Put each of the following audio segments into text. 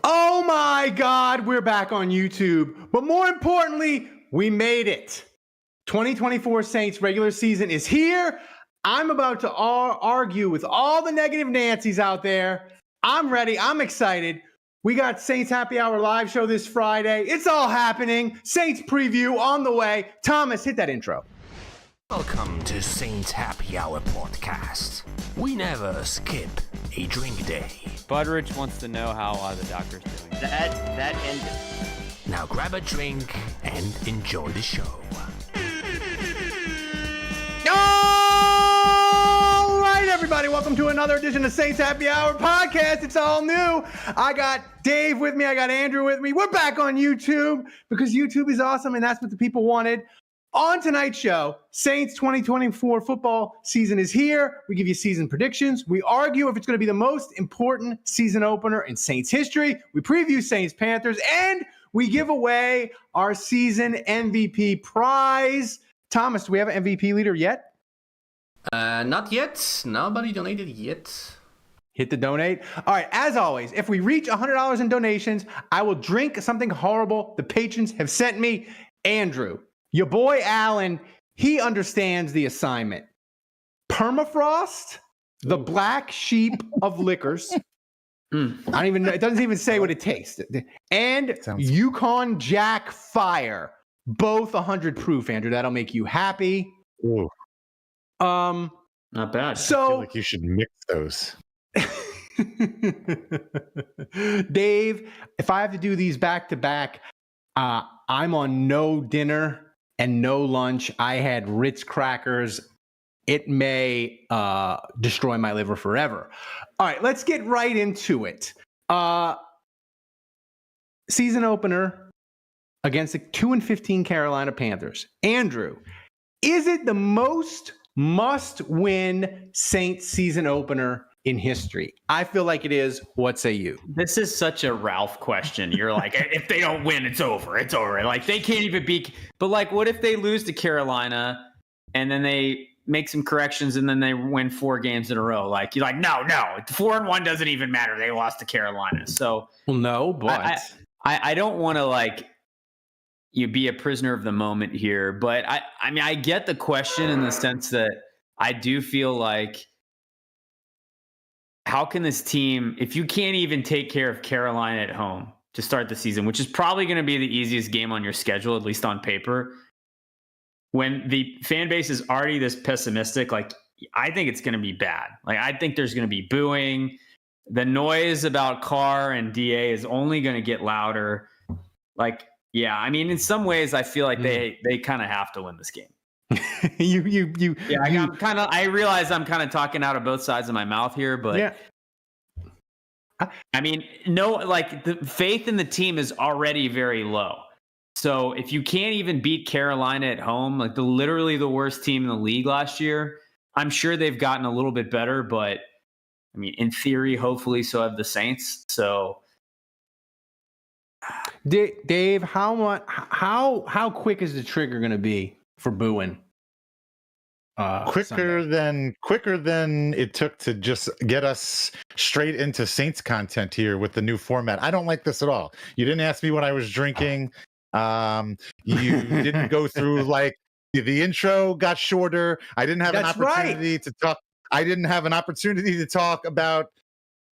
Oh my God, we're back on YouTube. But more importantly, we made it. 2024 Saints regular season is here. I'm about to argue with all the negative Nancys out there. I'm ready. I'm excited. We got Saints Happy Hour live show this Friday. It's all happening. Saints preview on the way. Thomas, hit that intro. Welcome to Saints Happy Hour podcast. We never skip a drink day. Budrich wants to know how the doctor's doing. That ended. Now grab a drink and enjoy the show. All right, everybody, welcome to another edition of Saints Happy Hour podcast. It's all new. I got Dave with me. I got Andrew with me. We're back on YouTube because YouTube is awesome, and that's what the people wanted. On tonight's show, Saints 2024 football season is here. We give you season predictions. We argue if it's going to be the most important season opener in Saints history. We preview Saints Panthers, and we give away our season MVP prize. Thomas, do we have an MVP leader yet? Not yet. Nobody donated yet. Hit the donate. All right, as always, if we reach $100 in donations, I will drink something horrible the patrons have sent me. Andrew, your boy Alan, he understands the assignment. Permafrost, the black sheep of liquors. I don't even know. It doesn't even say what it tastes. And Yukon Jack Fire, both 100 proof, Andrew. That'll make you happy. Ooh. Not bad. So I feel like you should mix those. Dave, if I have to do these back to back, I'm on no dinner and no lunch. I had Ritz crackers. It may destroy my liver forever. All right, let's get right into it. Season opener against the 2-15 Carolina Panthers. Andrew, is it the most must-win Saints season opener in history? I feel like it is. What say you? This is such a Ralph question. You're like, if they don't win, it's over. It's over. Like, they can't even beat. But, like, what if they lose to Carolina and then they make some corrections and then they win 4 games in a row? Like, you're like, no. 4-1 doesn't even matter. They lost to Carolina. So, well, no, but I don't want to, like, you be a prisoner of the moment here. But, I mean, I get the question in the sense that I do feel like, how can this team, if you can't even take care of Carolina at home to start the season, which is probably going to be the easiest game on your schedule, at least on paper, when the fan base is already this pessimistic, like, I think it's going to be bad. Like, I think there's going to be booing. The noise about Carr and DA is only going to get louder. Like, yeah, I mean, in some ways, I feel like they kind of have to win this game. I realize I'm kind of talking out of both sides of my mouth here, but yeah. I mean, no, like, the faith in the team is already very low. So if you can't even beat Carolina at home, like literally the worst team in the league last year, I'm sure they've gotten a little bit better, but I mean, in theory, hopefully so have the Saints. So Dave, how quick is the trigger going to be for booing? Quicker than it took to just get us straight into Saints content here with the new format. I don't like this at all. You didn't ask me what I was drinking. You didn't go through, like, the intro got shorter. I didn't have an opportunity to talk. I didn't have an opportunity to talk about.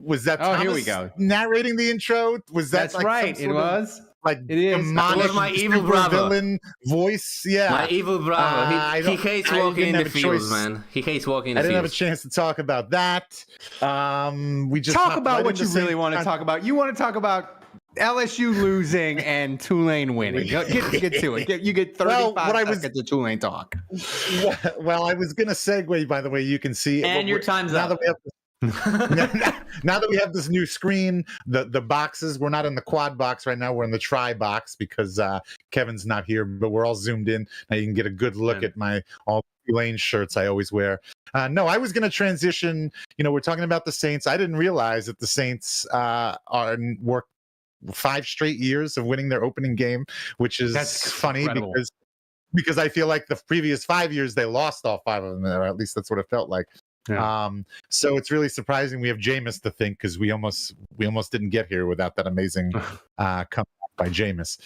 Was that Thomas here we go. narrating the intro? Was that That's like right? It was. Like, it is. Demonic, was my evil brother. Villain voice. Yeah, my evil brother. He hates walking in the fields, man. He hates walking in the fields. I didn't have a chance to talk about that. We just talk about what you really want to talk about. You want to talk about LSU losing and Tulane winning. Get to it. You get 35 seconds of Tulane talk. Well, I was going to segue, by the way. You can see. And your time's up. Now that we have this new screen, the boxes, we're not in the quad box right now, we're in the tri box because Kevin's not here, but we're all zoomed in. Now you can get a good look at my all Tulane shirts I always wear. No, I was going to transition. We're talking about the Saints. I didn't realize that the Saints work 5 straight years of winning their opening game, which is funny because I feel like the previous 5 years they lost all 5 of them, or at least that's what it felt like. Yeah. So it's really surprising we have Jameis to think, because we almost didn't get here without that amazing comeback by Jameis.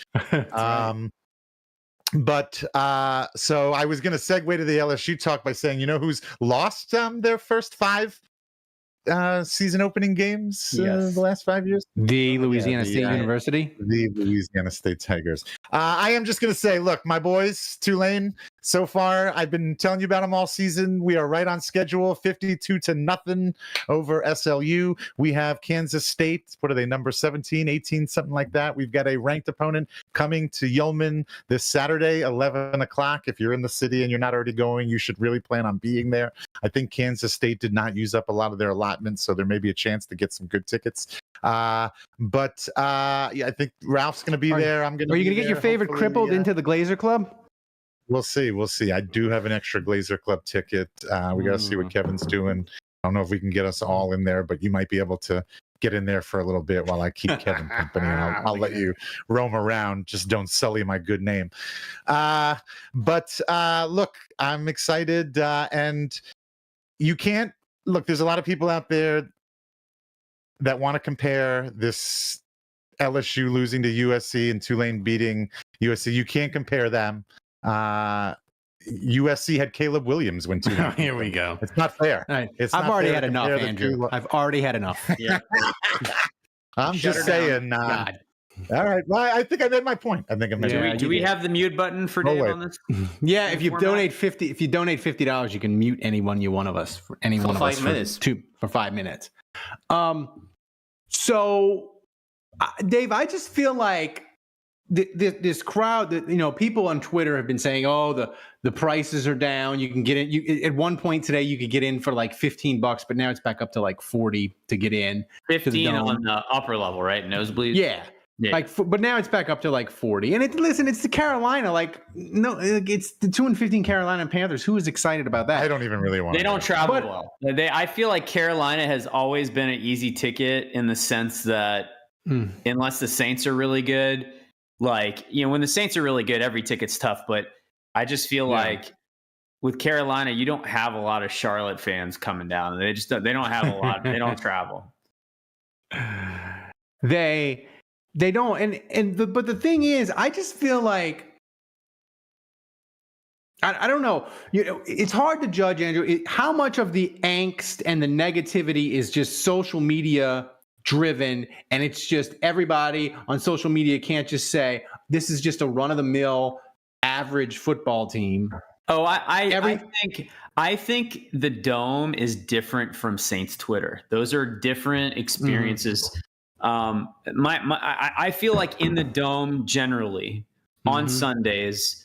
But so I was going to segue to the LSU talk by saying, who's lost their first 5 season opening games the last 5 years? The Louisiana State University. The Louisiana State Tigers. I am just going to say, look, my boys, Tulane, so far, I've been telling you about them all season. We are right on schedule, 52-0 over SLU. We have Kansas State. What are they, number 17, 18, something like that? We've got a ranked opponent coming to Yeoman this Saturday, 11 o'clock. If you're in the city and you're not already going, you should really plan on being there. I think Kansas State did not use up a lot of their allotments, so there may be a chance to get some good tickets. I think Ralph's going to be there. Are you going to get your favorite crippled into the Glazer Club? We'll see. I do have an extra Glazer Club ticket. We got to see what Kevin's doing. I don't know if we can get us all in there, but you might be able to get in there for a little bit while I keep Kevin company. And I'll let you roam around. Just don't sully my good name. But look, I'm excited. And you can't look. There's a lot of people out there that want to compare this LSU losing to USC and Tulane beating USC, you can't compare them. USC had Caleb Williams win 2. Here we go. It's not fair. All right. It's I've not already fair had to enough, compare the Andrew. two. I've already had enough. Yeah. I'm Shut just her saying. God. All right. Well, I think I made my point. I think I made Yeah, my you point. Do we have the mute button for Oh, Dave wait. on this? Yeah, if you Format? donate $50, you can mute any one of us for any For one of 5 us minutes. for 5 minutes. So Dave, I just feel like this crowd that people on Twitter have been saying, oh, the prices are down. You can get in. At one point today, you could get in for like $15, but now it's back up to like 40 to get in. 15 dome. on the upper level, right? Nosebleeds. Yeah. Yeah. But now it's back up to like 40. And it's the Carolina. It's the 2-15 Carolina Panthers. Who is excited about that? I don't even really want. They don't travel But- well. I feel like Carolina has always been an easy ticket in the sense that unless the Saints are really good, when the Saints are really good, every ticket's tough. But I just feel like with Carolina, you don't have a lot of Charlotte fans coming down. They don't have a lot. They don't travel. They don't. But the thing is, I just feel like I don't know. It's hard to judge, Andrew. How much of the angst and the negativity is just social media driven, and it's just everybody on social media can't just say this is just a run of the mill average football team. Oh, I think the Dome is different from Saints Twitter. Those are different experiences. I feel like in the Dome generally on Sundays,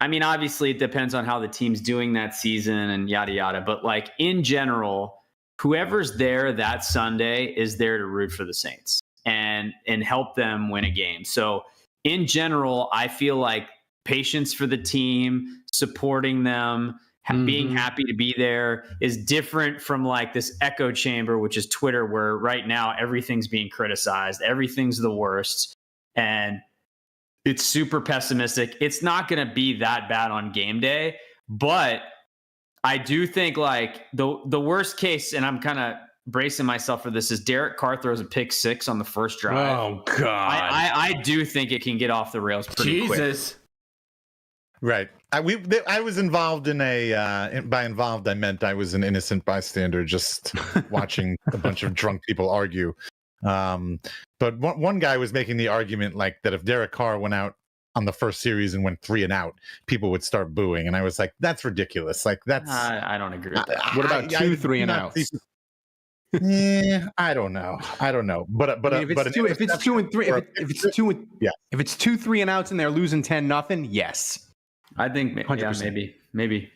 I mean, obviously it depends on how the team's doing that season and yada yada, but like in general, whoever's there that Sunday is there to root for the Saints and help them win a game. So in general, I feel like patience for the team, supporting them, being happy to be there is different from like this echo chamber, which is Twitter, where right now everything's being criticized. Everything's the worst. And it's super pessimistic. It's not going to be that bad on game day, but I do think like the worst case, and I'm kind of bracing myself for this, is Derek Carr throws a pick 6 on the first drive. Oh God! I do think it can get off the rails pretty quick. Jesus. Right. I was involved in by involved, I meant I was an innocent bystander just watching a bunch of drunk people argue. But one guy was making the argument like that if Derek Carr went out on the first series and went 3 and out, people would start booing. And I was like, that's ridiculous. Like that's, I don't agree with that. What about 2 3 and outs? Yeah, I don't know. But I mean, if it's 2 and 3, if it's 2 3 and outs and they're losing 10-0, yes. I think 100%. maybe.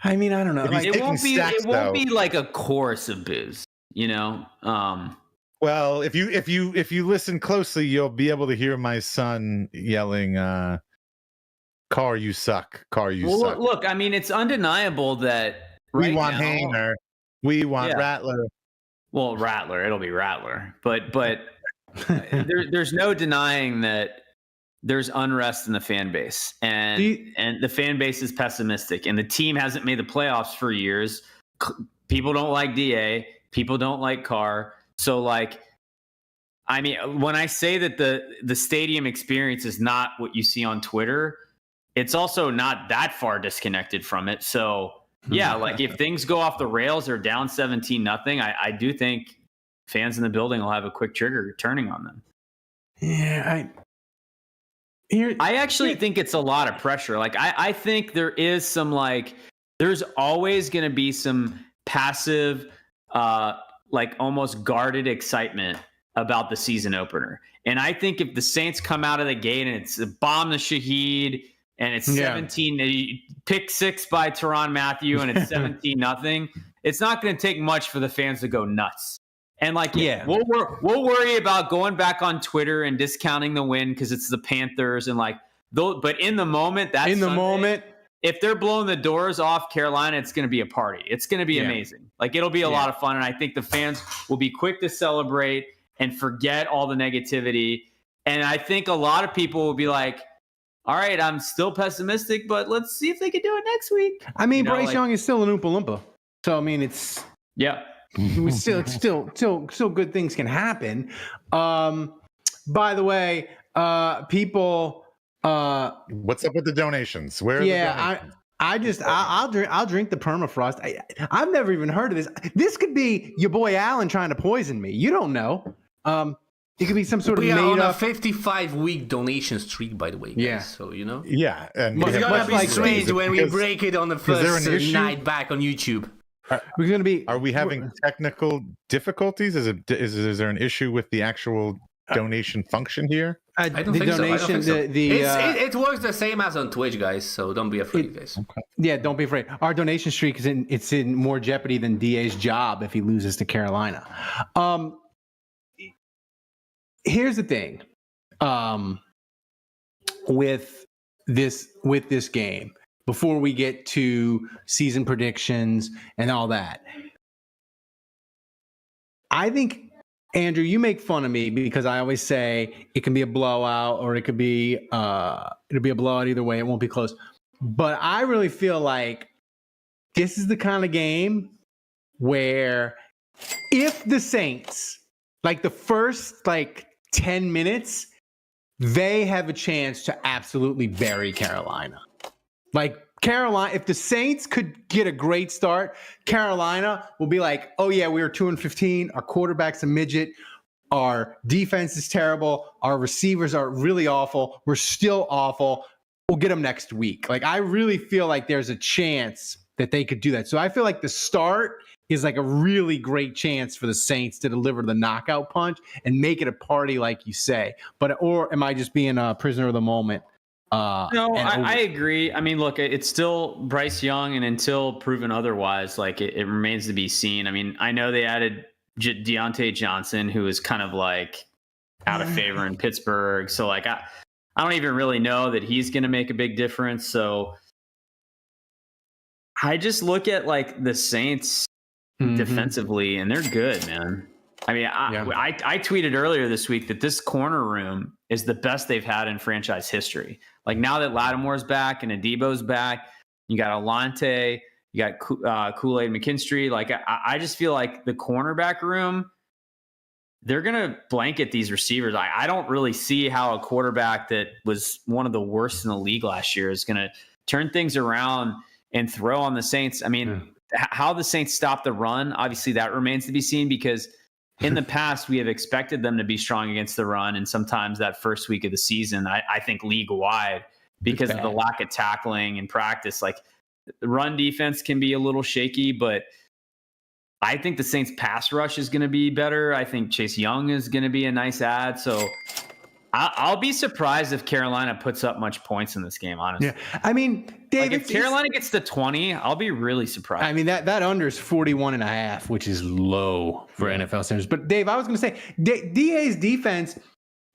I mean, I don't know. If he's It won't taking be. sacks, It won't though. be like a chorus of boos. Well, if you listen closely, you'll be able to hear my son yelling, "Carr, you suck! Carr, you suck!" Look, I mean, it's undeniable that We right want now, Hainer. We want Yeah. Rattler. Well, Rattler, it'll be Rattler, but there's no denying that there's unrest in the fan base, and the fan base is pessimistic, and the team hasn't made the playoffs for years. People don't like DA. People don't like Carr. So, like, I mean, when I say that the stadium experience is not what you see on Twitter, it's also not that far disconnected from it. So, yeah, like if things go off the rails or down 17-0, I do think fans in the building will have a quick trigger turning on them. Yeah, I actually think it's a lot of pressure. Like, I think there is some, like, there's always going to be some passive, like almost guarded excitement about the season opener. And I think if the Saints come out of the gate and it's a bomb the Shaheed and it's 17, pick 6 by Tyrann Mathieu and it's 17-0, it's not going to take much for the fans to go nuts. And like, we'll worry about going back on Twitter and discounting the win because it's the Panthers and like, but in the moment, if they're blowing the doors off Carolina, it's going to be a party. It's going to be amazing. Like, it'll be a lot of fun. And I think the fans will be quick to celebrate and forget all the negativity. And I think a lot of people will be like, all right, I'm still pessimistic, but let's see if they can do it next week. I mean, Bryce Young is still an Oompa Loompa. So, I mean, it's... Yeah. still good things can happen. By the way, people. What's up with the donations? Where? Are the donations? I'll drink the permafrost. I've never even heard of this. This could be your boy Alan trying to poison me. You don't know. It could be some sort of We are on made a up. 55-week donation streak, by the way. Guys, Yeah. So you know. Yeah, and Well, we It's have gonna much be like strange when we because- break it on the there first an issue? night back on YouTube. We're gonna be. Are we having technical difficulties? Is there an issue with the actual donation function here? I don't the think so. I don't donation? think so. The It works the same as on Twitch, guys. So don't be afraid, guys. yeah. Don't be afraid. Our donation streak is in more jeopardy than DA's job if he loses to Carolina. Here's the thing. With this game, before we get to season predictions and all that, I think, Andrew, you make fun of me because I always say it can be a blowout or it could be it'll be a blowout either way. It won't be close. But I really feel like this is the kind of game where if the Saints, like the first 10 minutes, they have a chance to absolutely bury Carolina. Like Carolina, if the Saints could get a great start, Carolina will be like, oh yeah, we were 2-15. Our quarterback's a midget. Our defense is terrible. Our receivers are really awful. We're still awful. We'll get them next week. Like, I really feel like there's a chance that they could do that. So I feel like the start is like a really great chance for the Saints to deliver the knockout punch and make it a party, like you say. Or am I just being a prisoner of the moment? No, I agree. I mean, look, it's still Bryce Young, and until proven otherwise, it remains to be seen. I mean, I know they added Deontay Johnson, who is kind of out of favor in Pittsburgh. So I don't even really know that he's going to make a big difference. So I just look at the Saints defensively, and they're good, man. I mean, I tweeted earlier this week that this corner room is the best they've had in franchise history. Like, now that Lattimore's back and Adebo's back, you got Alante, you got Kool-Aid McKinstry. I just feel like the cornerback room, they're going to blanket these receivers. I don't really see how a quarterback that was one of the worst in the league last year is going to turn things around and throw on the Saints. I mean, how the Saints stop the run, obviously that remains to be seen, because in the past, we have expected them to be strong against the run, and sometimes that first week of the season, I think league-wide, because of the lack of tackling and practice, the run defense can be a little shaky, but I think the Saints' pass rush is going to be better. I think Chase Young is going to be a nice add, so I'll be surprised if Carolina puts up much points in this game, honestly. Yeah, I mean, Dave, if Carolina gets to 20, I'll be really surprised. I mean, that under is 41.5, which is low for NFL centers. But Dave, I was going to say, DA's defense,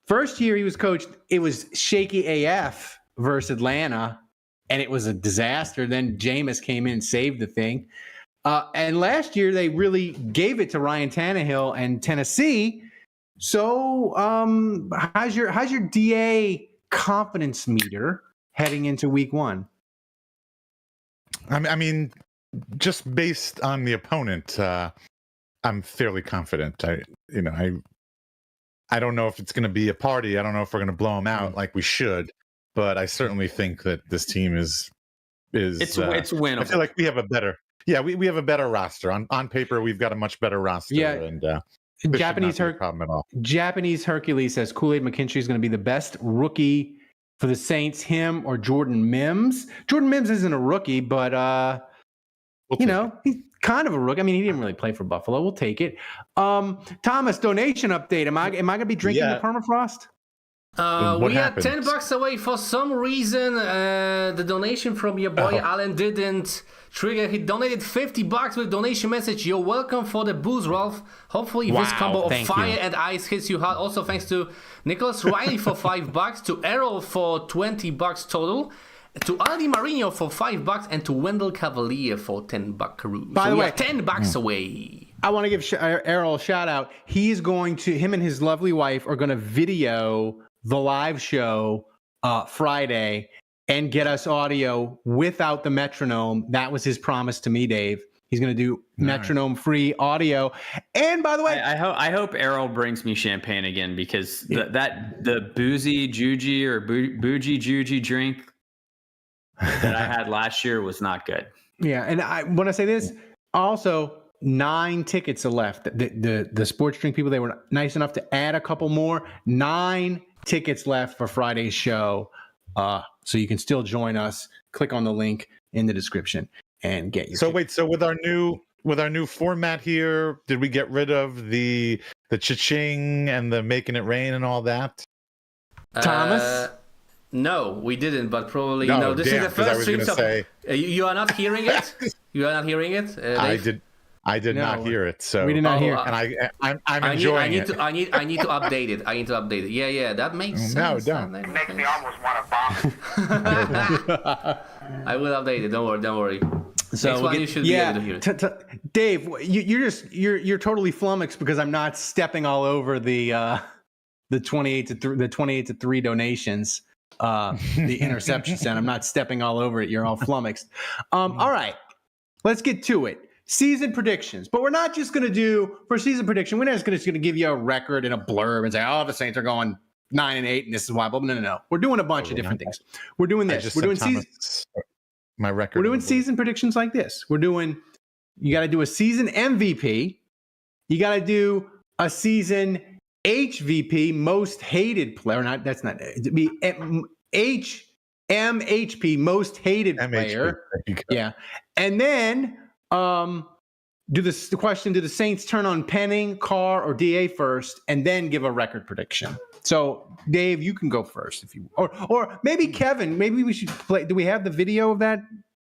first year he was coached, it was shaky AF versus Atlanta, and it was a disaster. Then Jameis came in and saved the thing. And last year they really gave it to Ryan Tannehill and Tennessee. So, how's your DA confidence meter heading into week one? I mean, just based on the opponent, I'm fairly confident. I don't know if it's going to be a party. I don't know if we're going to blow them out like we should, but I certainly think that this team is it's winnable. I feel like we have a better, we have a better roster on paper. We've got a much better roster, and Japanese problem at all. Japanese Hercules says Kool-Aid McKinstry is going to be the best rookie for the Saints, him or Jordan Mims. Jordan Mims isn't a rookie, but he's kind of a rookie. I mean, he didn't really play for Buffalo. We'll take it. Thomas, donation update. Am I going to be drinking the permafrost? We are $10 away. For some reason, the donation from your boy Alan didn't trigger. He donated $50 with donation message. You're welcome for the booze, Ralph. Hopefully this combo of fire and ice hits you hard. Also thanks to Nicholas Riley for $5, to Errol for $20 total, to Aldi Marino for $5, and to Wendell Cavalier for $10. By the way, $10 away. I want to give Errol a shout out. Him and his lovely wife are going to video the live show Friday and get us audio without the metronome. That was his promise to me, Dave. He's going to do metronome-free audio. And by the way, I hope Errol brings me champagne again, because the boozy juji or bougie juji drink that I had last year was not good. yeah, and I want to say this also. 9 tickets are left. The sports drink people, they were nice enough to add a couple more. 9 tickets left for Friday's show. So you can still join us. Click on the link in the description and get your ticket. So with our new format here, did we get rid of the cha-ching and the making it rain and all that? Thomas? No, we didn't, but probably No, this is the 'cause I first was stream. gonna say- You are not hearing it? You are not hearing it? Dave? I did No, not hear it. So we did not hear it. and I'm enjoying it. I need to update it. I need to update it. Yeah, that makes sense. No, don't. That Makes me almost want to bomb. I will update it. Don't worry. So Next one you should be able to hear it. Dave, you're totally flummoxed because I'm not stepping all over the 28 to 3 donations, the interception center. I'm not stepping all over it. You're all flummoxed. All right, let's get to it. Season predictions, but we're not just going to do for season prediction. We're not just going to give you a record and a blurb and say, "Oh, the Saints are going 9-8, and this is why." But no. We're doing a bunch of different things. We're doing this. We're doing season. My record. We're doing season predictions like this. We're doing. You got to do a season MVP. You got to do a season HVP, most hated player. Not that's not. It'd be HMHP, most hated player. Yeah, and then. Do the question: do the Saints turn on Penning, Carr, or DA first, and then give a record prediction? So, Dave, you can go first if you, or maybe Kevin. Maybe we should play. Do we have the video of that,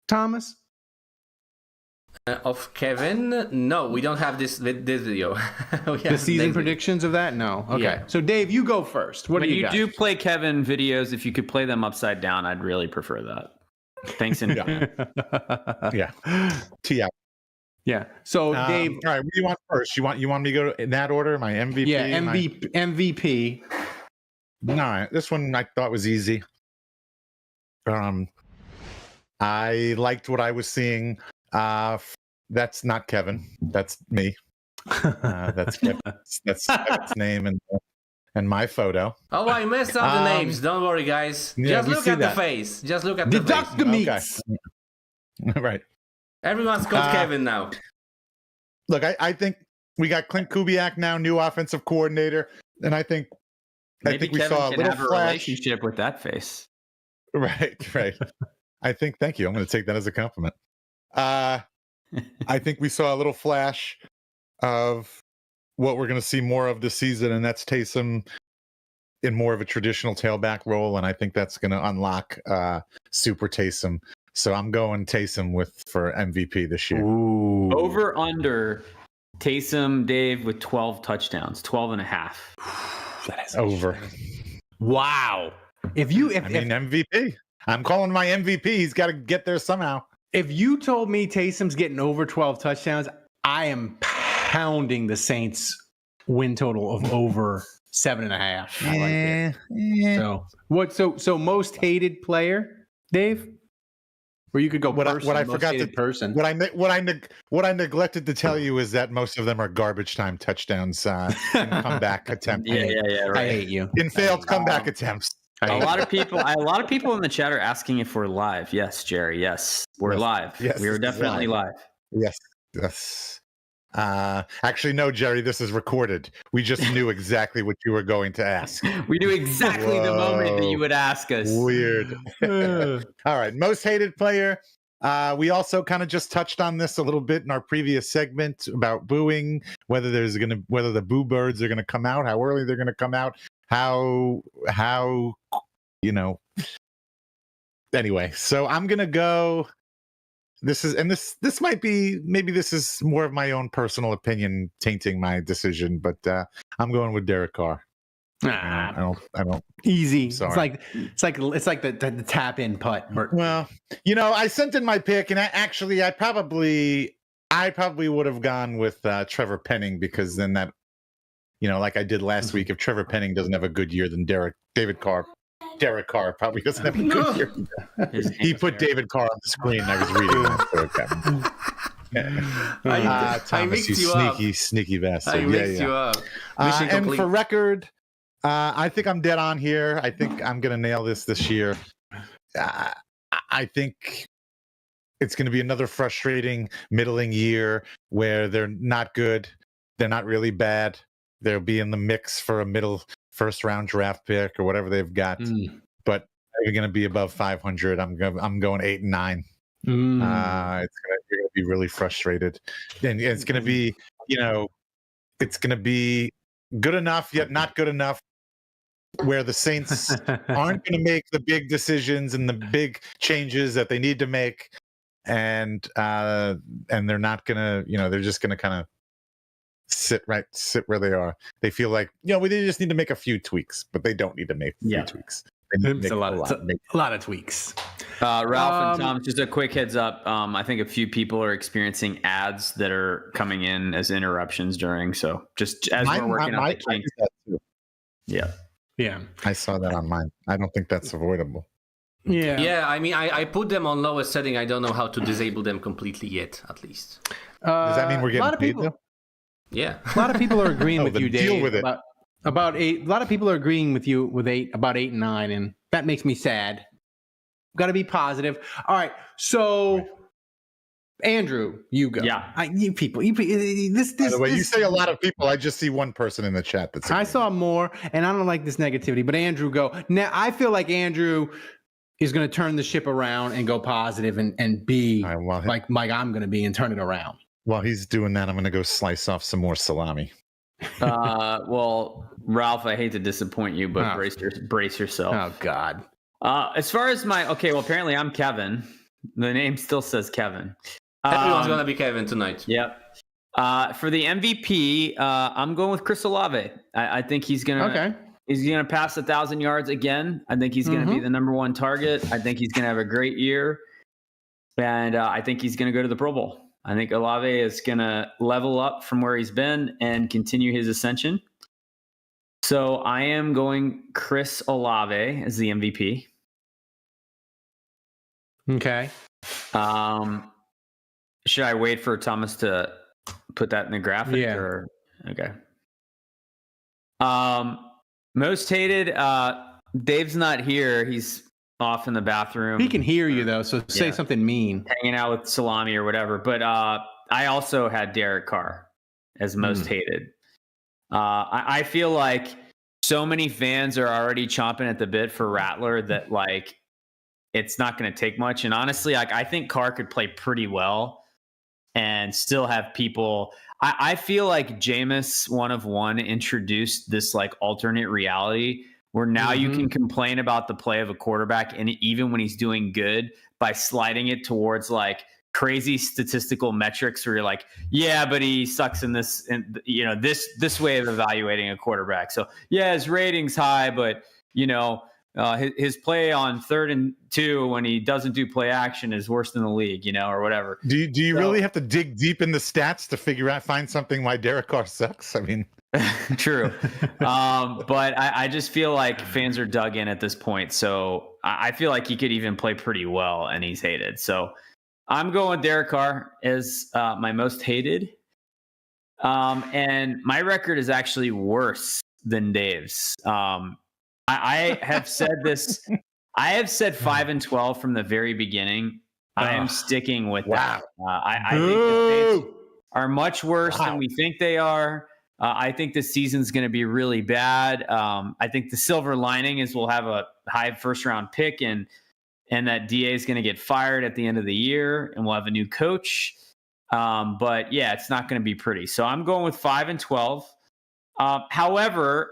Thomas? Of Kevin? No, we don't have this video. The season predictions of that? No. Okay. Yeah. So, Dave, you go first. What When do you you got? do play Kevin videos, if you could play them upside down, I'd really prefer that. Thanks in advance. Yeah. T out. Yeah. So, Dave. All right. What do you want first? You want me to go in that order? My MVP. Yeah. MVP. All right. This one I thought was easy. I liked what I was seeing. That's not Kevin. That's me. That's Kevin. That's Kevin's name and my photo. Oh, I messed up the names. Don't worry, guys. Yeah, Just we look see at that. the face. Just look at the Deduct face. the meats. Okay. Right. Everyone's called Kevin now. Look, I think we got Clint Kubiak now, new offensive coordinator, and I think Maybe we Kevin saw a can little have a flash. relationship with that face. Right. Thank you. I'm going to take that as a compliment. I think we saw a little flash of what we're going to see more of this season, and that's Taysom in more of a traditional tailback role, and I think that's going to unlock Super Taysom. So I'm going Taysom for MVP this year. Ooh. Over under Taysom, Dave, with 12 touchdowns, 12 and a half. That is Over. Wow. If MVP. I'm calling my MVP. He's got to get there somehow. If you told me Taysom's getting over 12 touchdowns, I am pounding the Saints win total of over 7.5. I like it. So what? So most hated player, Dave? Or you could go What person, I most forgot hated to person. what I neglected to tell you is that most of them are garbage time touchdowns in comeback attempts. Yeah, I right. hate you. In failed comeback attempts. A lot of people in the chat are asking if we're live. Yes, Jerry. Yes, we're Yes. live. Yes, we are this is definitely live. Yes. Actually, no, Jerry. This is recorded. We just knew exactly what you were going to ask. We knew exactly the moment that Whoa. you would ask us. Weird. All right. Most hated player. We also kind of just touched on this a little bit in our previous segment about booing, whether the boo birds are gonna come out, how early they're gonna come out, how anyway. So I'm gonna go. This might be, maybe this is more of my own personal opinion tainting my decision, but I'm going with Derek Carr. I don't. Easy. Sorry. It's like the tap in putt. Well, I sent in my pick, and I probably would have gone with Trevor Penning, because then that, like I did last week, if Trevor Penning doesn't have a good year, then Derek Carr probably doesn't have a good year. He put David Carr on the screen. I was reading that. Thomas, mixed you you up. sneaky bastard. I mixed you up. Mission And complete. for record, I think I'm dead on here. I think I'm going to nail this year. I think it's going to be another frustrating, middling year where they're not good. They're not really bad. They'll be in the mix for a middle first-round draft pick or whatever they've got. But they're going to be above 500. I'm going 8 and 9. You're going to be really frustrated, and it's going to be, it's going to be good enough yet not good enough, where the Saints aren't going to make the big decisions and the big changes that they need to make, and they're not going to, they're just going to kind of sit where they are. They feel like, they just need to make a few tweaks, but they don't need to make a few tweaks. It's a lot of tweaks. Ralph and Tom, just a quick heads up. I think a few people are experiencing ads that are coming in as interruptions during. So just as we're working on the kinks. Yeah. I saw that on mine. I don't think that's avoidable. Yeah. Yeah, I mean, I put them on lowest setting. I don't know how to disable them completely yet, at least. Does that mean we're getting paid though? Yeah. A lot of people are agreeing with you, Dave. Deal with it. About 8. A lot of people are agreeing with you with 8, about 8 and 9, and that makes me sad. Got to be positive. All right, so Andrew, you go. Yeah. You people. By the way, you say a lot of people. I just see one person in the chat that's. I saw more, and I don't like this negativity. But Andrew, go now. I feel like Andrew is going to turn the ship around and go positive and be like I'm going to be and turn it around. While he's doing that, I'm going to go slice off some more salami. Well, Ralph, I hate to disappoint you, but brace yourself. Oh God. As far as apparently I'm Kevin. The name still says Kevin. Everyone's gonna be Kevin tonight. Yep. For the MVP, I'm going with Chris Olave. I think he's gonna pass 1,000 yards again. I think he's gonna be the number one target. I think he's gonna have a great year, and I think he's gonna go to the Pro Bowl. I think Olave is going to level up from where he's been and continue his ascension. So I am going Chris Olave as the MVP. Okay. Should I wait for Thomas to put that in the graphic? Yeah. Or? Okay. Most hated. Dave's not here. He's off in the bathroom. He can hear you though, so say something mean. Hanging out with salami or whatever. But I also had Derek Carr as most hated. I feel like so many fans are already chomping at the bit for Rattler that like it's not going to take much. And honestly, like I think Carr could play pretty well and still have people. I feel like Jameis 1 of 1 introduced this like alternate reality where now you can complain about the play of a quarterback, and even when he's doing good, by sliding it towards like crazy statistical metrics where you're like, yeah, but he sucks in this, and this way of evaluating a quarterback. So yeah, his rating's high, but his play on 3rd and 2 when he doesn't do play action is worse than the league, or whatever. Do you really have to dig deep in the stats to find something why Derek Carr sucks? I mean. True. But I just feel like fans are dug in at this point. So I feel like he could even play pretty well and he's hated. So I'm going Derek Carr as my most hated. And my record is actually worse than Dave's. I have said this. I have said 5-12 from the very beginning. I am sticking with that. I think the Saints are much worse than we think they are. I think this season's going to be really bad. I think the silver lining is we'll have a high first-round pick, and that DA is going to get fired at the end of the year, and we'll have a new coach. But yeah, it's not going to be pretty. So I'm going with 5-12. However,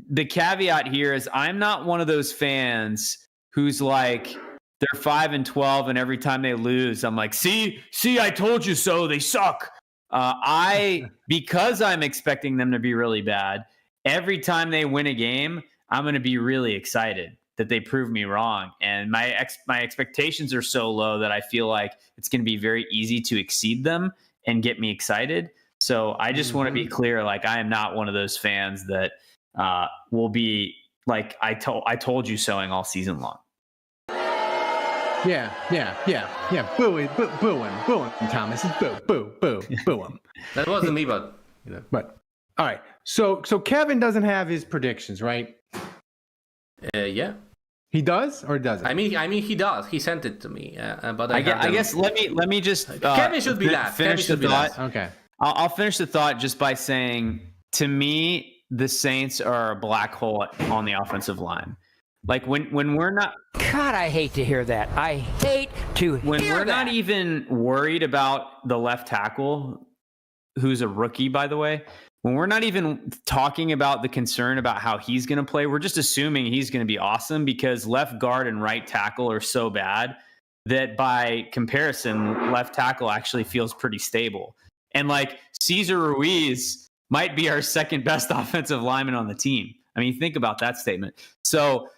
the caveat here is I'm not one of those fans who's like they're 5-12, and every time they lose, I'm like, see, I told you so. They suck. Because I'm expecting them to be really bad, every time they win a game, I'm going to be really excited that they prove me wrong. And my expectations are so low that I feel like it's going to be very easy to exceed them and get me excited. So I just want to be clear, like I am not one of those fans that will be like I told you soing all season long. Yeah. Boo him, Thomas. Boo him. That wasn't me, but But all right. So Kevin doesn't have his predictions, right? yeah. He does or doesn't? I mean, he does. He sent it to me, but I guess let me just Kevin should be last. Finish the thought. Okay. I'll finish the thought just by saying, to me, the Saints are a black hole on the offensive line. Like when we're not, God, I hate to hear that. I hate to when hear we're that. not even worried about the left tackle, who's a rookie, by the way. When we're not even talking about the concern about how he's going to play, we're just assuming he's going to be awesome because left guard and right tackle are so bad that by comparison, left tackle actually feels pretty stable. And like Cesar Ruiz might be our second best offensive lineman on the team. I mean, think about that statement. So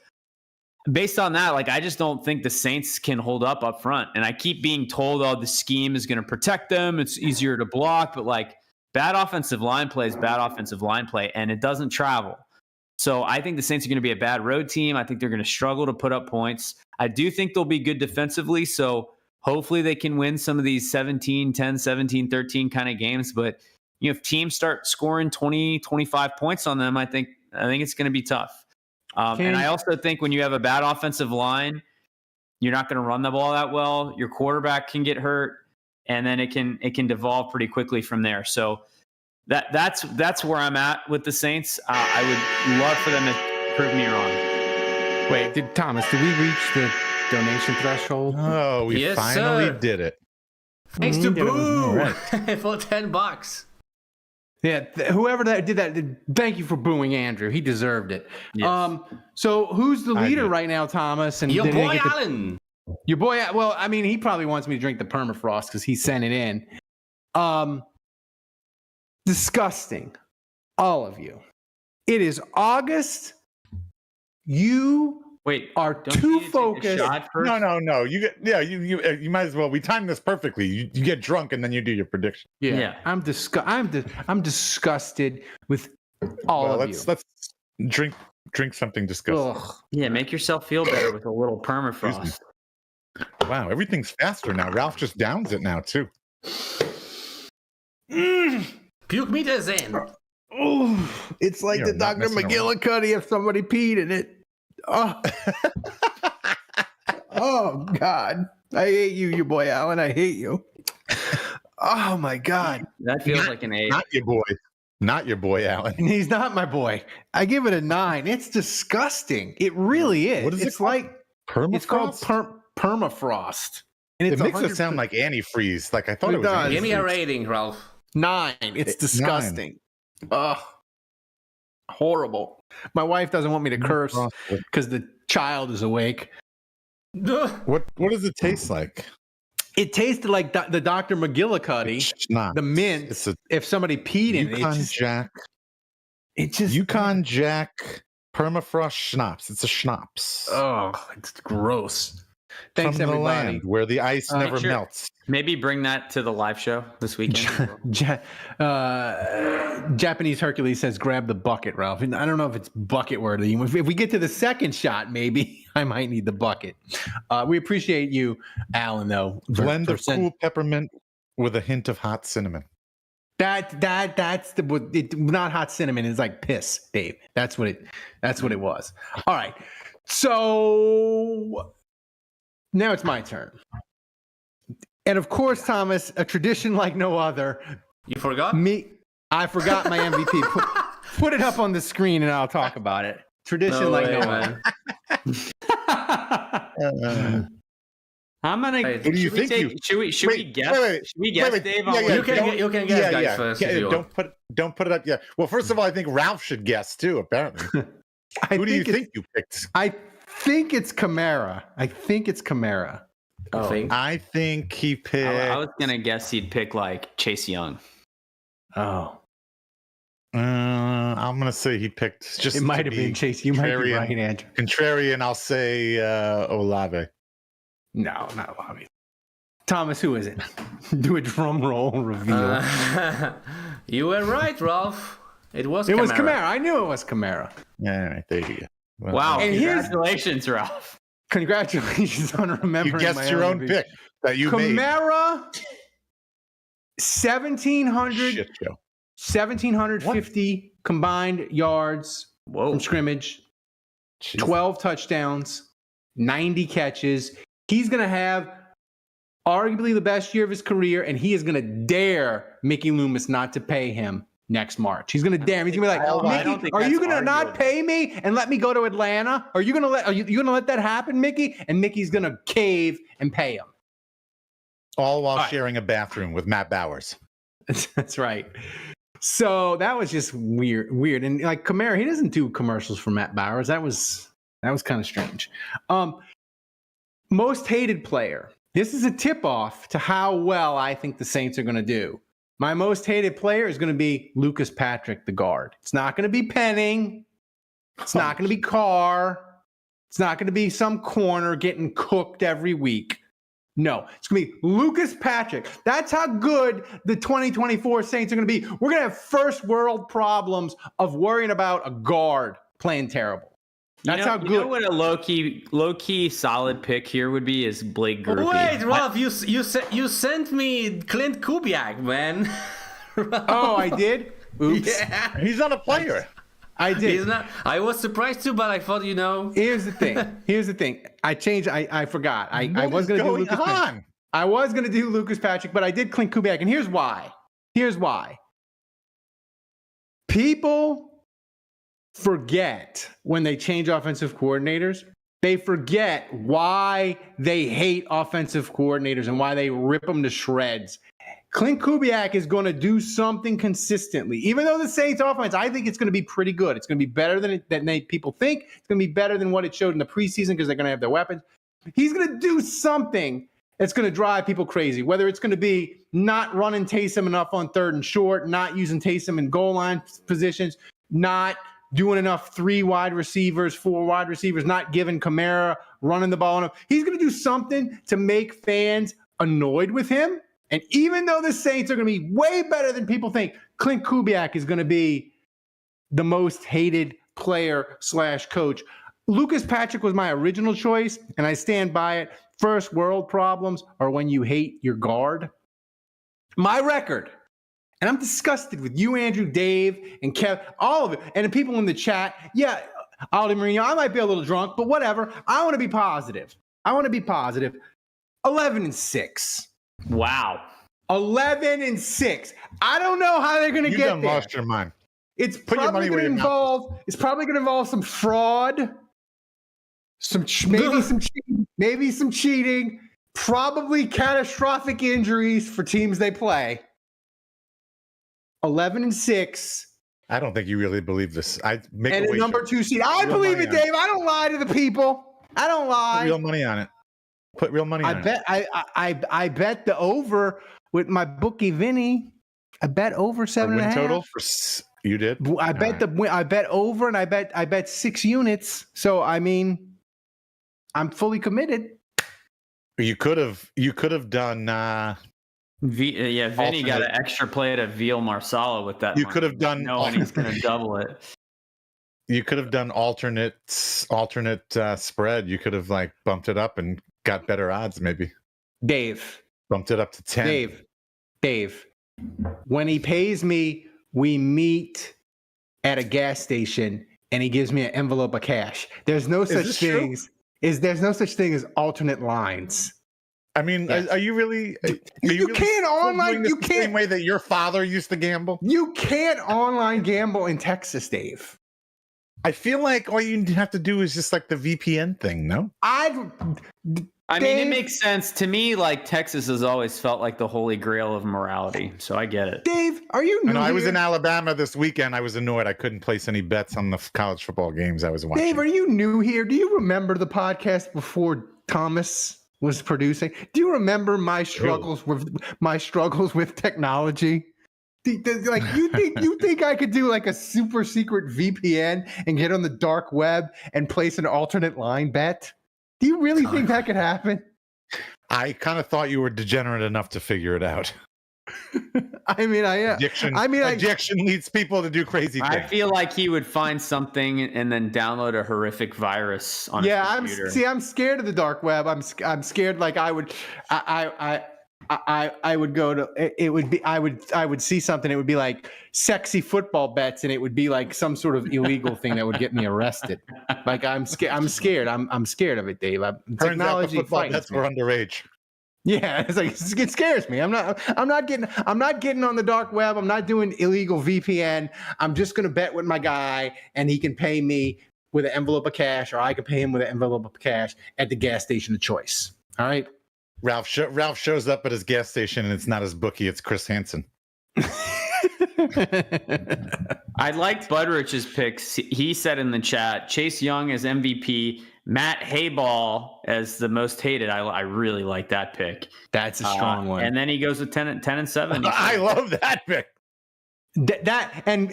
based on that, like, I just don't think the Saints can hold up front. And I keep being told, oh, the scheme is going to protect them. It's easier to block, but like, bad offensive line play is bad offensive line play, and it doesn't travel. So I think the Saints are going to be a bad road team. I think they're going to struggle to put up points. I do think they'll be good defensively, so hopefully they can win some of these 17-10, 17-13 kind of games. But if teams start scoring 20, 25 points on them, I think it's going to be tough. And I also think when you have a bad offensive line, you're not going to run the ball that well. Your quarterback can get hurt. And then it can devolve pretty quickly from there. So that's where I'm at with the Saints. I would love for them to prove me wrong. Wait, Thomas, did we reach the donation threshold? Oh, we Yes, finally sir. did it. Thanks to Boo Right. for $10. Yeah, whoever that did that, thank you for booing Andrew. He deserved it. Yes. So who's the I leader did. right now, Thomas? And Your did he boy get the- Allen. Your boy, well, I mean, he probably wants me to drink the permafrost because he sent it in. Disgusting. All of you. It is August. You Wait, are don't too you need to take a focused. shot first? No. You might as well. We timed this perfectly. You get drunk and then you do your prediction. Yeah. I'm disgusted with all of let's drink something you. disgusting. Ugh. Yeah, make yourself feel better with a little permafrost. Wow, everything's faster now. Ralph just downs it now too. Puke meters in. Oh, it's like You're the not Dr. messing around. McGillicuddy if somebody peed in it. Oh. Oh, God. I hate you, your boy Allen. I hate you. Oh, my God. That feels like an 8. Not your boy, Alan. And he's not my boy. I give it a 9. It's disgusting. It really is. What is it it's called? like Permafrost? it's called permafrost. And It it's makes it 100% sound like antifreeze. Like I thought It it was. does. Give me a antifreeze. rating, Ralph. 9. It's disgusting. Ugh. Horrible. My wife doesn't want me to curse because the child is awake. What does it taste like? It tasted like the Dr. McGillicuddy, It's not. the mint. It's a If somebody peed in it, Yukon Jack. it just Yukon Jack permafrost schnapps. It's a schnapps. oh, it's gross. Thanks, From the everybody. land where the ice never sure. melts. Maybe bring that to the live show this weekend. Japanese Hercules says, "Grab the bucket, Ralph." And I don't know if it's bucket worthy. If we get to the second shot, maybe I might need the bucket. We appreciate you, Alan. Though Blend of send- cool peppermint with a hint of hot cinnamon. that's not hot cinnamon. It's like piss, Dave. That's what it was. All right. So now it's my turn. And of course, Thomas, a tradition like no other. You forgot? I forgot my MVP. Put it up on the screen and I'll talk about it. Tradition No like way, no man. other. I'm gonna. Hey, Should do you we think take? Should we guess? wait. Should we guess, Wait, Dave? yeah, on yeah, what- You can guess, guys, first. if you want. Don't put it up yet. Well, first of all, I think Ralph should guess too. Apparently, who do you think you picked? I think it's Kamara. I think I think he picked. I was gonna guess he'd pick like Chase Young. Oh, I'm gonna say he picked. Just it to might have be been Chase. You might be contrarian. right, Andrew. Contrarian, I'll say Olave. No, not Bobby. Thomas, who is it? Do a drum roll reveal. You were right, Ralph. It was it Kamara. was Kamara. I knew it was Kamara. All right, there you go. Well, Wow! And here's- Congratulations, Ralph. Congratulations on remembering. You guessed my your own MVP. pick that you made. Kamara, 1,750 combined yards from scrimmage, 12 touchdowns, 90 catches. He's going to have arguably the best year of his career, and he is going to dare Mickey Loomis not to pay him next March. He's going to dare him. He's going to be like, Mickey, are you going to not pay me and let me go to Atlanta? Are you going to let that happen, Mickey? And Mickey's going to cave and pay him. All while sharing a bathroom with Matt Bowers. That's right. So that was just weird. And like Kamara, he doesn't do commercials for Matt Bowers. That was kind of strange. Most hated player. This is a tip-off to how well I think the Saints are going to do. My most hated player is going to be Lucas Patrick, the guard. It's not going to be Penning. It's not going to be Carr. It's not going to be some corner getting cooked every week. No, it's going to be Lucas Patrick. That's how good the 2024 Saints are going to be. We're going to have first world problems of worrying about a guard playing terrible. That's how good. You know what a low-key solid pick here would be is Blake Grupe. Wait, Ralph, you sent me Clint Kubiak, man. Oh, I did? Oops. Yeah. He's not a player. I did. He's not. I was surprised too, but I thought, Here's the thing. I changed. I forgot. I was going to do Lucas Patrick. I was going to do Lucas Patrick, but I did Clint Kubiak, and here's why. People forget when they change offensive coordinators. They forget why they hate offensive coordinators and why they rip them to shreds. Clint Kubiak is going to do something consistently. Even though the Saints offense, I think it's going to be pretty good. It's going to be better than people think. It's going to be better than what it showed in the preseason because they're going to have their weapons. He's going to do something that's going to drive people crazy, whether it's going to be not running Taysom enough on 3rd and short, not using Taysom in goal line positions, not doing enough 3 wide receivers, 4 wide receivers, not giving Kamara running the ball enough. He's going to do something to make fans annoyed with him. And even though the Saints are going to be way better than people think, Clint Kubiak is going to be the most hated player / coach. Lucas Patrick was my original choice, and I stand by it. First world problems are when you hate your guard. My record, and I'm disgusted with you, Andrew, Dave, and Kev, all of it, and the people in the chat. Yeah, Aldi Marino, I might be a little drunk, but whatever. I want to be positive. 11-6. Wow. 11-6. I don't know how they're going to get there. Lost your mind. It's probably going to involve some fraud, maybe some cheating, probably catastrophic injuries for teams they play. 11-6. I don't think you really believe this. I make and a number 2 seed. I believe it, Dave. I don't lie to the people. I don't lie. Put real money on it. Put real money on it. I bet the over with my bookie Vinny. I bet over 7.5 total. You did. I bet over, and I bet 6 units. So I mean, I'm fully committed. You could have done. Vinny got an extra play at a Veal Marsala with that. You could have done. No, and he's going to double it. You could have done alternate spread. You could have bumped it up and got better odds, maybe. Dave. Bumped it up to 10. Dave. When he pays me, we meet at a gas station and he gives me an envelope of cash. There's no such thing as alternate lines. I mean, yes. Are you really? You can't online. You can't. Same way that your father used to gamble. You can't online gamble in Texas, Dave. I feel like all you have to do is just the VPN thing. No, I mean, it makes sense to me. Texas has always felt like the holy grail of morality, so I get it. Dave, are you new here? I was in Alabama this weekend. I was annoyed I couldn't place any bets on the college football games I was watching. Dave, are you new here? Do you remember the podcast before Thomas was producing? Do you remember my struggles with technology? You think I could do a super secret VPN and get on the dark web and place an alternate line bet? Do you really think that could happen? I kind of thought you were degenerate enough to figure it out. I mean, I am. Addiction leads people to do crazy things. I feel like he would find something and then download a horrific virus on his computer. I'm scared of the dark web. I'm scared. Like I would go to it would be I would see something. It would be like sexy football bets, and it would be like some sort of illegal thing that would get me arrested. Like I'm scared. I'm scared of it, Dave. Technology football bets were underage. Yeah, it's like it scares me. I'm not getting on the dark web. I'm not doing illegal VPN. I'm just gonna bet with my guy, and he can pay me with an envelope of cash, or I can pay him with an envelope of cash at the gas station of choice. All right. Ralph shows up at his gas station, and it's not his bookie; it's Chris Hansen. I liked Budrich's picks. He said in the chat, Chase Young as MVP, Matt Hayball as the most hated. I really like that pick. That's a strong one. And then he goes with 10 and 7. I love that pick. That and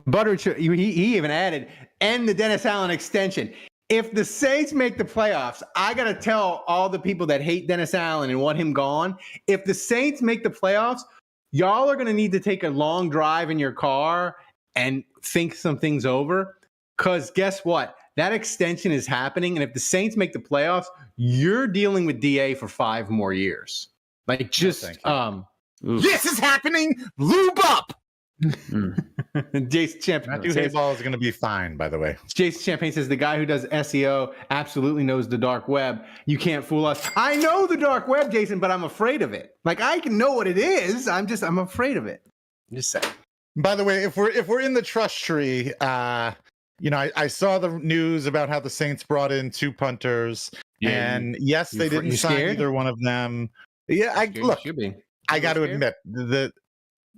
Budrich, he even added, and the Dennis Allen extension. If the Saints make the playoffs, I got to tell all the people that hate Dennis Allen and want him gone, if the Saints make the playoffs, y'all are going to need to take a long drive in your car and think some things over, because guess what? That extension is happening, and if the Saints make the playoffs, you're dealing with DA for 5 more years. Like, just this is happening. Lube up. Jason Champagne. Matthew Hayball is going to be fine, by the way. Jason Champagne says the guy who does SEO absolutely knows the dark web. You can't fool us. I know the dark web, Jason, but I'm afraid of it. Like, I can know what it is. I'm afraid of it. I'm just saying. By the way, if we're in the trust tree, I saw the news about how the Saints brought in 2 punters, and yes, they didn't sign either one of them. Yeah, I got to admit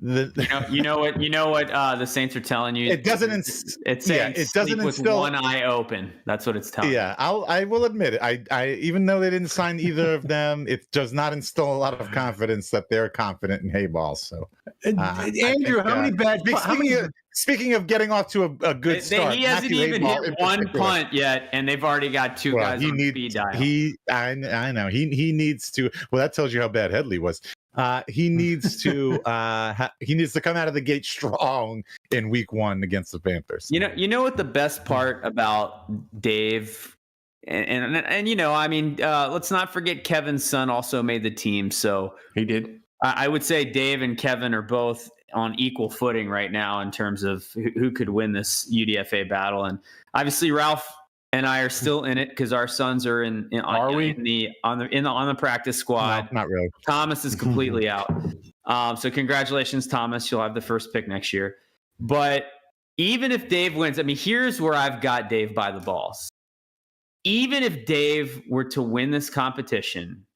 you know what the Saints are telling you. It doesn't. It doesn't with one eye open. That's what it's telling. Yeah, I will admit it. I even though they didn't sign either of them, it does not instill a lot of confidence that they're confident in Hayball. So, Andrew, how many bad? Speaking of getting off to a good start, he hasn't even hit one punt yet, and they've already got 2 guys on speed dial. I know he needs to. Well, that tells you how bad Headley was. He needs to come out of the gate strong in week 1 against the Panthers. You know what the best part about Dave and let's not forget Kevin's son also made the team, so he did. I would say Dave and Kevin are both on equal footing right now in terms of who could win this UDFA battle, and obviously Ralph and I are still in it because our sons are on the practice squad. No, not really. Thomas is completely out. So congratulations, Thomas. You'll have the first pick next year. But even if Dave wins, I mean, here's where I've got Dave by the balls. Even if Dave were to win this competition,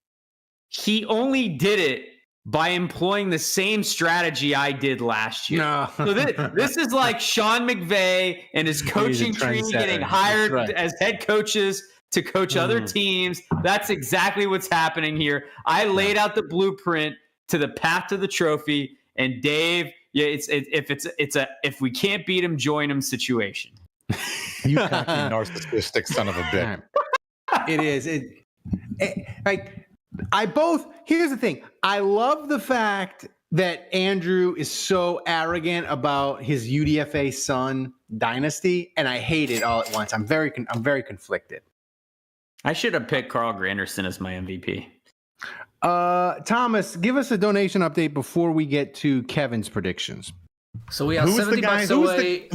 he only did it by employing the same strategy I did last year. No. So this is like Sean McVay and his coaching tree getting hired as head coaches to coach other teams. That's exactly what's happening here. I laid out the blueprint to the path to the trophy, and Dave, if we can't beat him, join him situation. You cocky narcissistic son of a bitch. It is. Here's the thing. I love the fact that Andrew is so arrogant about his UDFA son dynasty, and I hate it all at once. I'm very conflicted. I should have picked Carl Granderson as my MVP. Thomas, give us a donation update before we get to Kevin's predictions. So we are $70 away.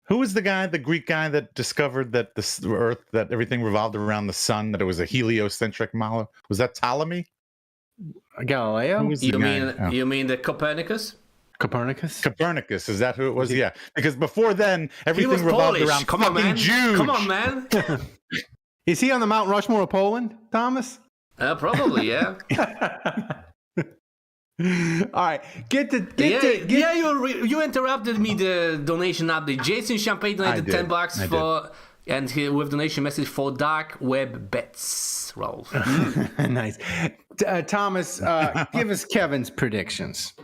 Who was the guy, the Greek guy that discovered that the Earth, that everything revolved around the sun, that it was a heliocentric model? Was that Ptolemy? Galileo? You mean the Copernicus? Copernicus, is that who it was? Yeah, because before then everything revolved around fucking Jews. Come on, man. Is he on the Mount Rushmore of Poland, Thomas? Probably, yeah. All right, you interrupted me. The donation update. Jason Champagne donated $10 for, and with donation message for dark web bets. Ralph, nice. Thomas, give us Kevin's predictions.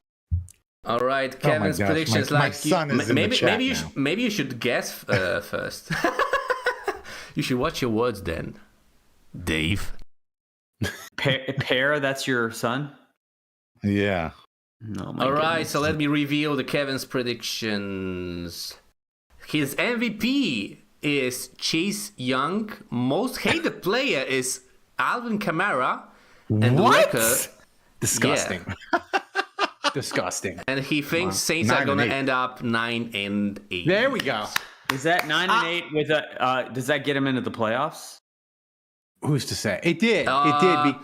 All right, Kevin's predictions. My son is in the chat now. Maybe you should guess first. You should watch your words then, Dave. Pear, that's your son? Yeah. Oh my All right, goodness. so let me reveal the Kevin's predictions. His MVP is Chase Young. Most hated player is Alvin Kamara. And What? the record, Disgusting. Disgusting. and he thinks Saints 9 are going to and 8. end up 9-8. There we go. Is that 9-8 with a? Does that get him into the playoffs? Who's to say? It did. It did.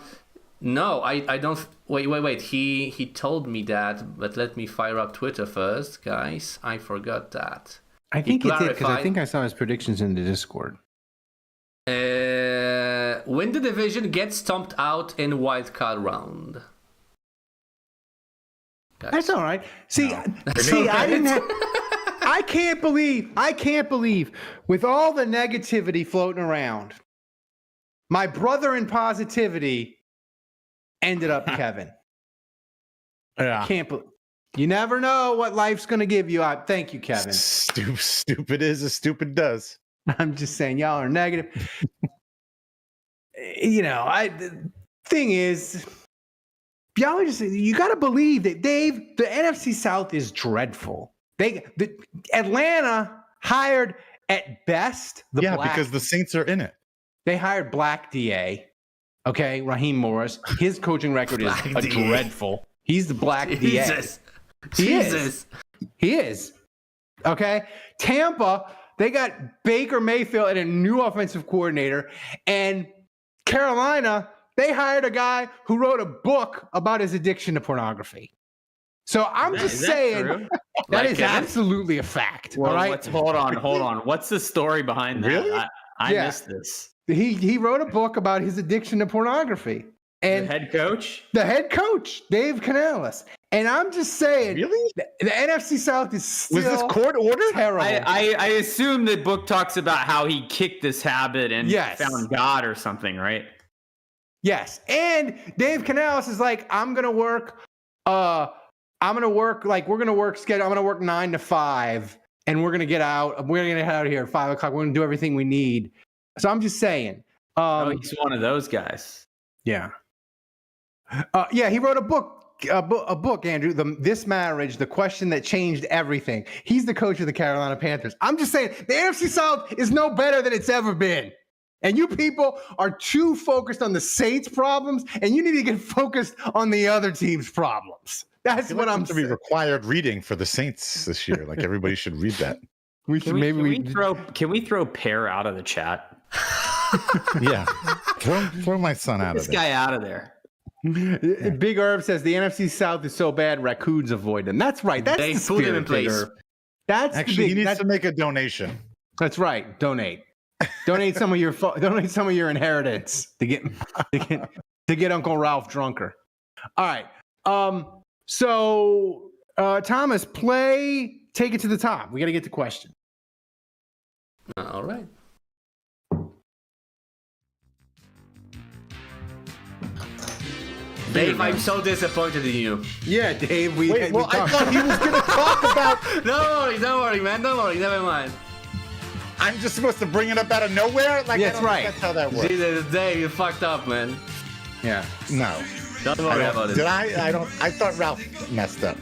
No, I don't. Wait. He told me that, but let me fire up Twitter first, guys. I forgot that. I think it did because I clarified. think I saw his predictions in the Discord. Win the division, get stomped out in wild card round. Guys. That's all right. See, I didn't have. I can't believe with all the negativity floating around, my brother in positivity ended up Kevin. Yeah. Can't believe. You never know what life's going to give you. Thank you, Kevin. Stupid is as stupid does. I'm just saying, y'all are negative. The thing is, y'all are you got to believe that Dave, the NFC South is dreadful. Atlanta hired at best Because the Saints are in it. They hired Black DA. Okay, Raheem Morris. His coaching record is Black DA. dreadful. He's the Black Jesus. DA. Jesus. He is. Okay. Tampa, they got Baker Mayfield and a new offensive coordinator. And Carolina, they hired a guy who wrote a book about his addiction to pornography. So I'm just saying true? that Like is Kevin? absolutely a fact. Well, all right. hold on. What's the story behind that? Really? I Yeah. missed this. He wrote a book about his addiction to pornography. And The head coach? the head coach, Dave Canales. And I'm just saying, Really? the NFC South is still Was this court ordered? terrible. I assume the book talks about how he kicked this habit and Yes. found God or something, right? Yes. And Dave Canales is like, I'm gonna work like we're gonna work schedule. I'm gonna work 9 to 5, and we're gonna get out. We're gonna head out of here at 5 o'clock. We're gonna do everything we need. So I'm just saying. He's one of those guys. Yeah. He wrote a book, Andrew. This Marriage, the question that changed everything. He's the coach of the Carolina Panthers. I'm just saying, the NFC South is no better than it's ever been. And you people are too focused on the Saints' problems, and you need to get focused on the other team's problems. That's what I'm to be saying. required reading for the Saints this year. Like everybody should read that. We should Can we throw Pear out of the chat? Yeah. Throw my son out This of there. guy out of there. Big Herb says the NFC South is so bad, raccoons avoid them. That's right. That's They the put him spirit, in Big place. Herb. That's Actually, he needs that's, to make a donation. that's right. Donate some of your inheritance to get Uncle Ralph drunker. All right. So Thomas, take it to the top. We got to get the question. All right. Dave, I'm so disappointed in you. Yeah, Dave. Wait, well, I thought he was going to talk about. Don't worry, man. Don't worry. Never mind. I'm just supposed to bring it up out of nowhere? Like, Yeah, I that's don't right. think that's how that works. Jesus, Dave, you fucked up, man. Yeah. No. Don't worry about it. Did I? I don't. I thought Ralph messed up.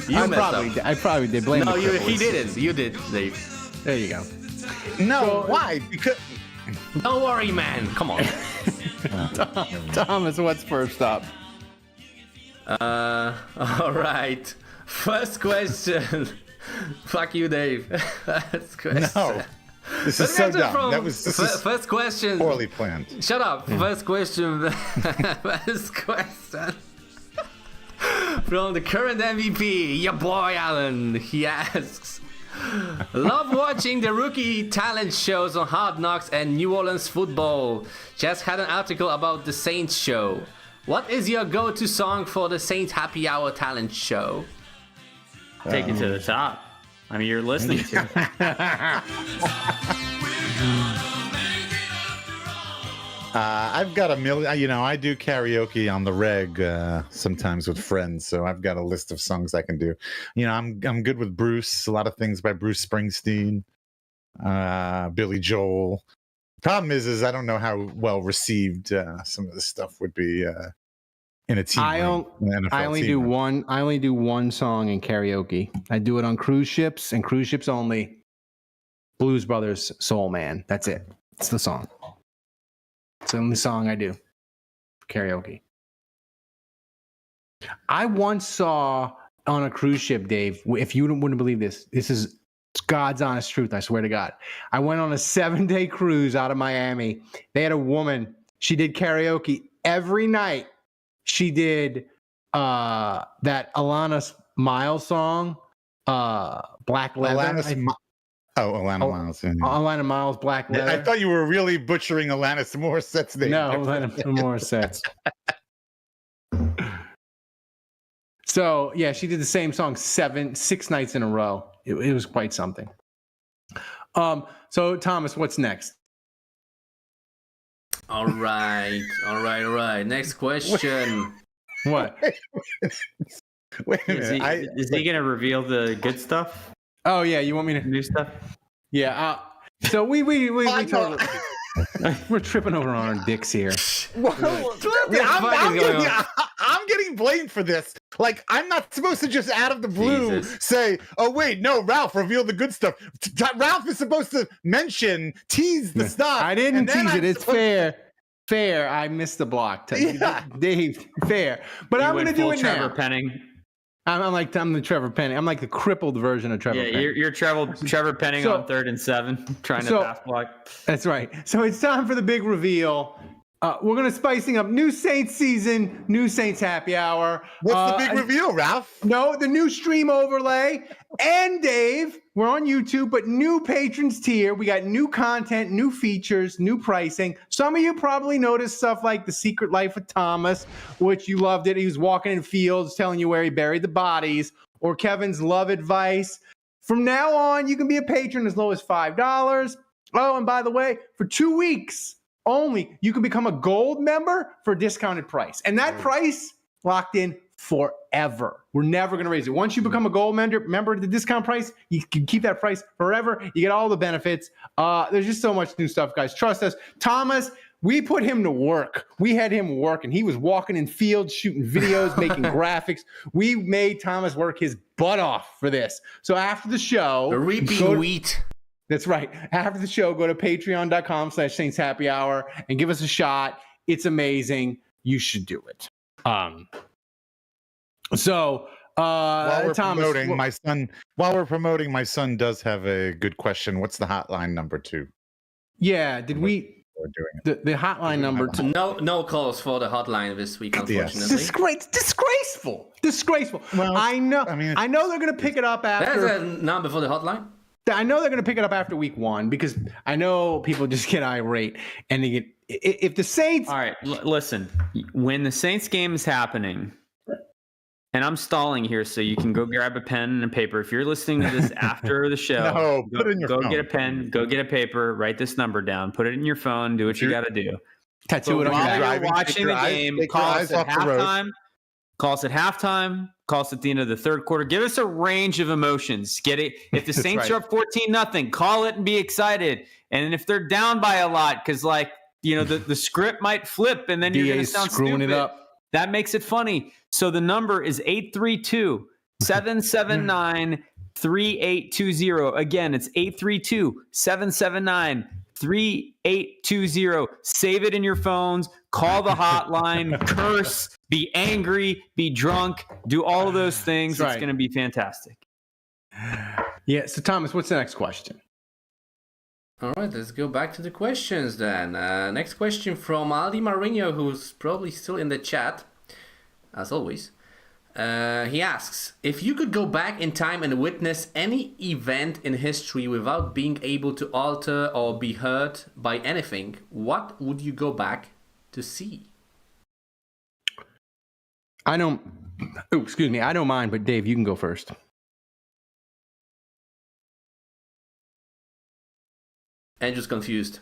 You I messed up. I probably did. Blame No, the he cripples. didn't. You did, Dave. There you go. No, why? Because Don't worry, man. Come on. Thomas, what's first up? All right. First question. Fuck you, Dave. First question. no, this is so dumb. That was this is First question. poorly planned. Shut up. First question. First question. From the current MVP, your boy Alan. He asks, love watching the rookie talent shows on Hard Knocks and New Orleans football. Just had an article about the Saints show. What is your go-to song for the Saints Happy Hour talent show? Take it to the top. I mean, you're listening to it. I've got a million. You know, I do karaoke on the reg sometimes with friends, so I've got a list of songs I can do. You know, I'm good with Bruce. A lot of things by Bruce Springsteen, Billy Joel. Problem is I don't know how well received some of this stuff would be in a team. I only do one. I only do one song in karaoke. I do it on cruise ships and cruise ships only. Blues Brothers, Soul Man. That's it. It's the song. It's the only song I do for karaoke. I once saw on a cruise ship, Dave. If you wouldn't believe this, this is God's honest truth. I swear to God. I went on a 7-day cruise out of Miami. They had a woman. She did karaoke every night. She did that Alanis Miles song, Black Leather. Alanis Miles. Yeah. Alanis Miles, Black Leather. I thought you were really butchering Alanis Morissette's name. No, Alanis Morissette. So yeah, she did the same song 6 nights in a row. It was quite something. So Thomas, what's next? All right. Next question. What? Wait a minute. Is he going to reveal the good stuff? Oh yeah, you want me to New stuff? Yeah. So we totally we're tripping over on our dicks here. I'm getting blamed for this. Like, I'm not supposed to just out of the blue say, "Oh wait, no, Ralph, reveal the good stuff." Ralph is supposed to tease the stuff. I didn't tease it. It's fair. I missed the block. Dave, fair. But I'm going to do it now. Trevor Penning. I'm the Trevor Penning. I'm like the crippled version of Trevor Penning. Yeah, you're Trevor Penning on 3rd and 7, trying to pass block. That's right. So it's time for the big reveal. We're going to spice things up. New Saints season, new Saints happy hour. What's the big reveal, Ralph? No, the new stream overlay. And Dave, we're on YouTube, but new patrons tier. We got new content, new features, new pricing. Some of you probably noticed stuff like The Secret Life of Thomas, which you loved it. He was walking in fields telling you where he buried the bodies, or Kevin's love advice. From now on, you can be a patron as low as $5. Oh, and by the way, for 2 weeks only, you can become a gold member for a discounted price. And that price locked in forever. We're never going to raise it. Once you become a gold member at the discount price, you can keep that price forever. You get all the benefits. There's just so much new stuff, guys. Trust us. Thomas, we put him to work. We had him working. He was walking in fields, shooting videos, making graphics. We made Thomas work his butt off for this. So after the show, The reaping wheat. That's right. After the show, go to patreon.com/Saints Happy Hour and give us a shot. It's amazing. You should do it. While we're Thomas, promoting, my son does have a good question. What's the hotline number 2? Yeah, did we? We're doing it. The hotline number 2. No calls for the hotline this week, unfortunately. Disgraceful. Well, I know they're going to pick it up after. There's a number for the hotline. I know they're going to pick it up after week 1 because I know people just get irate and they get. If the Saints. All right, listen. When the Saints game is happening, and I'm stalling here, so you can go grab a pen and a paper. If you're listening to this after the show, put it in your phone. Get a pen, go get a paper, write this number down, put it in your phone, do what you got to do. Tattoo it on your While back. you're watching the game, call us at halftime. Call us at halftime. Call us at the end of the third quarter. Give us a range of emotions. Get it. If the Saints are up 14-0, call it and be excited. And if they're down by a lot, because the script might flip and then you're going to sound screwing stupid. it up. That makes it funny. So the number is 832-779-3820. Again, it's 832-779-3820. Save it in your phones. Call the hotline. Curse. Be angry. Be drunk. Do all of those things. It's going to be fantastic. Yeah. So Thomas, what's the next question? All right, let's go back to the questions then. Next question from Aldi Marino, who's probably still in the chat, as always. He asks, if you could go back in time and witness any event in history without being able to alter or be hurt by anything, what would you go back to see? I don't mind, but Dave, you can go first. Andrew's confused.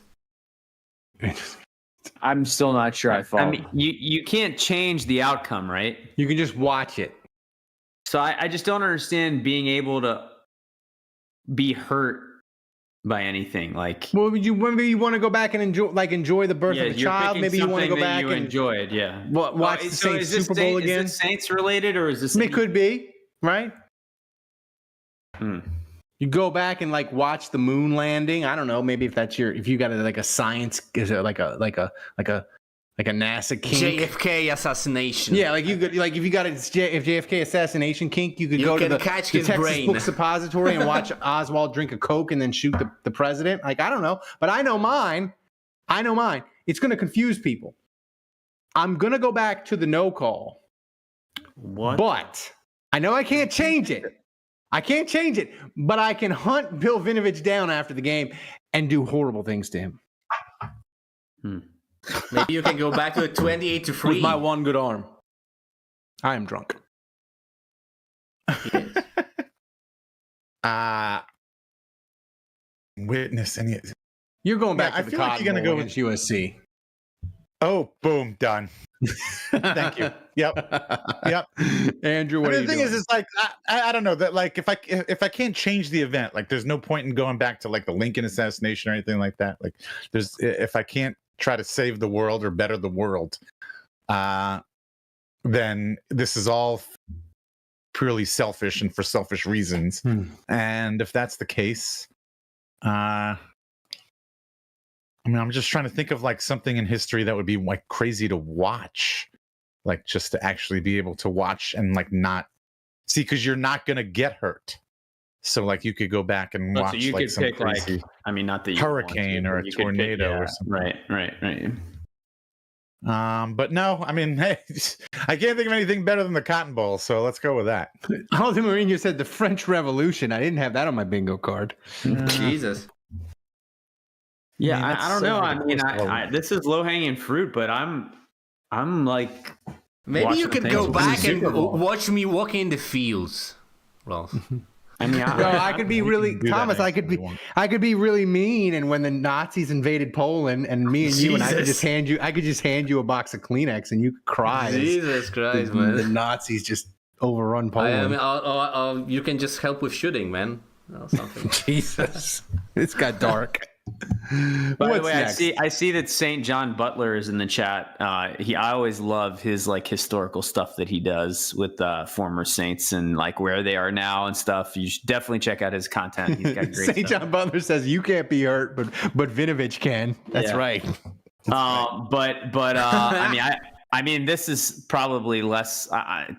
I'm still not sure I follow. I mean, you can't change the outcome, right? You can just watch it. So I just don't understand being able to be hurt by anything. Like, Well, maybe you want to go back and enjoy the birth of a you're child. picking Maybe you want to go something that back you and enjoyed. Yeah. watch the So Saints is this Super Bowl again. Is this Saints related, or is this? It could be, right? Hmm. You go back and like watch the moon landing. I don't know. Maybe if you got like a science, is it like a NASA kink? JFK assassination. Yeah, like you could if you got if JFK assassination kink, you could You go to can the catch the his Texas brain. Book Suppository and watch Oswald drink a Coke and then shoot the president. Like I don't know, but I know mine. It's going to confuse people. I'm going to go back to the no call. What? But I know I can't change it. But I can hunt Bill Vinovich down after the game and do horrible things to him. Maybe you can go back to a 28-3. With my one good arm. I am drunk. Witness any. You're going back Yeah, I to the feel like Cotton you're gonna Bowl go against USC. Oh, boom, done. Thank you. Yep. Andrew, what I are mean, you the thing doing? is, it's like I don't know that like if I can't change the event, like there's no point in going back to like the Lincoln assassination or anything like that. Like there's if I can't try to save the world or better the world, then this is all purely selfish and for selfish reasons. And if that's the case, I mean, I'm just trying to think of like something in history that would be like crazy to watch, like just to actually be able to watch and like not see, because you're not going to get hurt. So like you could go back and watch so you like could some pick crazy I mean, not that you hurricane or a you could pick, tornado or something. Right. But no, I mean, hey, I can't think of anything better than the Cotton Bowl, so let's go with that. Jose Mourinho said the French Revolution. I didn't have that on my bingo card. Jesus. Yeah, I mean, I don't know. I mean, I this is low hanging fruit, but I'm like, Maybe you watching could things go with back the and Super Bowl. watch me walk in the fields, Ralph. I mean, No, I could be really do that Thomas. I could anytime you want. be really mean. And when the Nazis invaded Poland, and me and you and I could Jesus. just hand you a box of Kleenex, and you could cry. as Jesus Christ, the man. Nazis just overrun I Poland. mean, you can just help with shooting, man. Or something. Jesus, it's got dark. By the What's way, next? I see that St. John Butler is in the chat. I always love his like historical stuff that he does with former Saints and like where they are now and stuff. You should definitely check out his content. He's got great St. stuff. John Butler says you can't be hurt, but Vinovich can. That's Yeah. right. I mean, this is probably less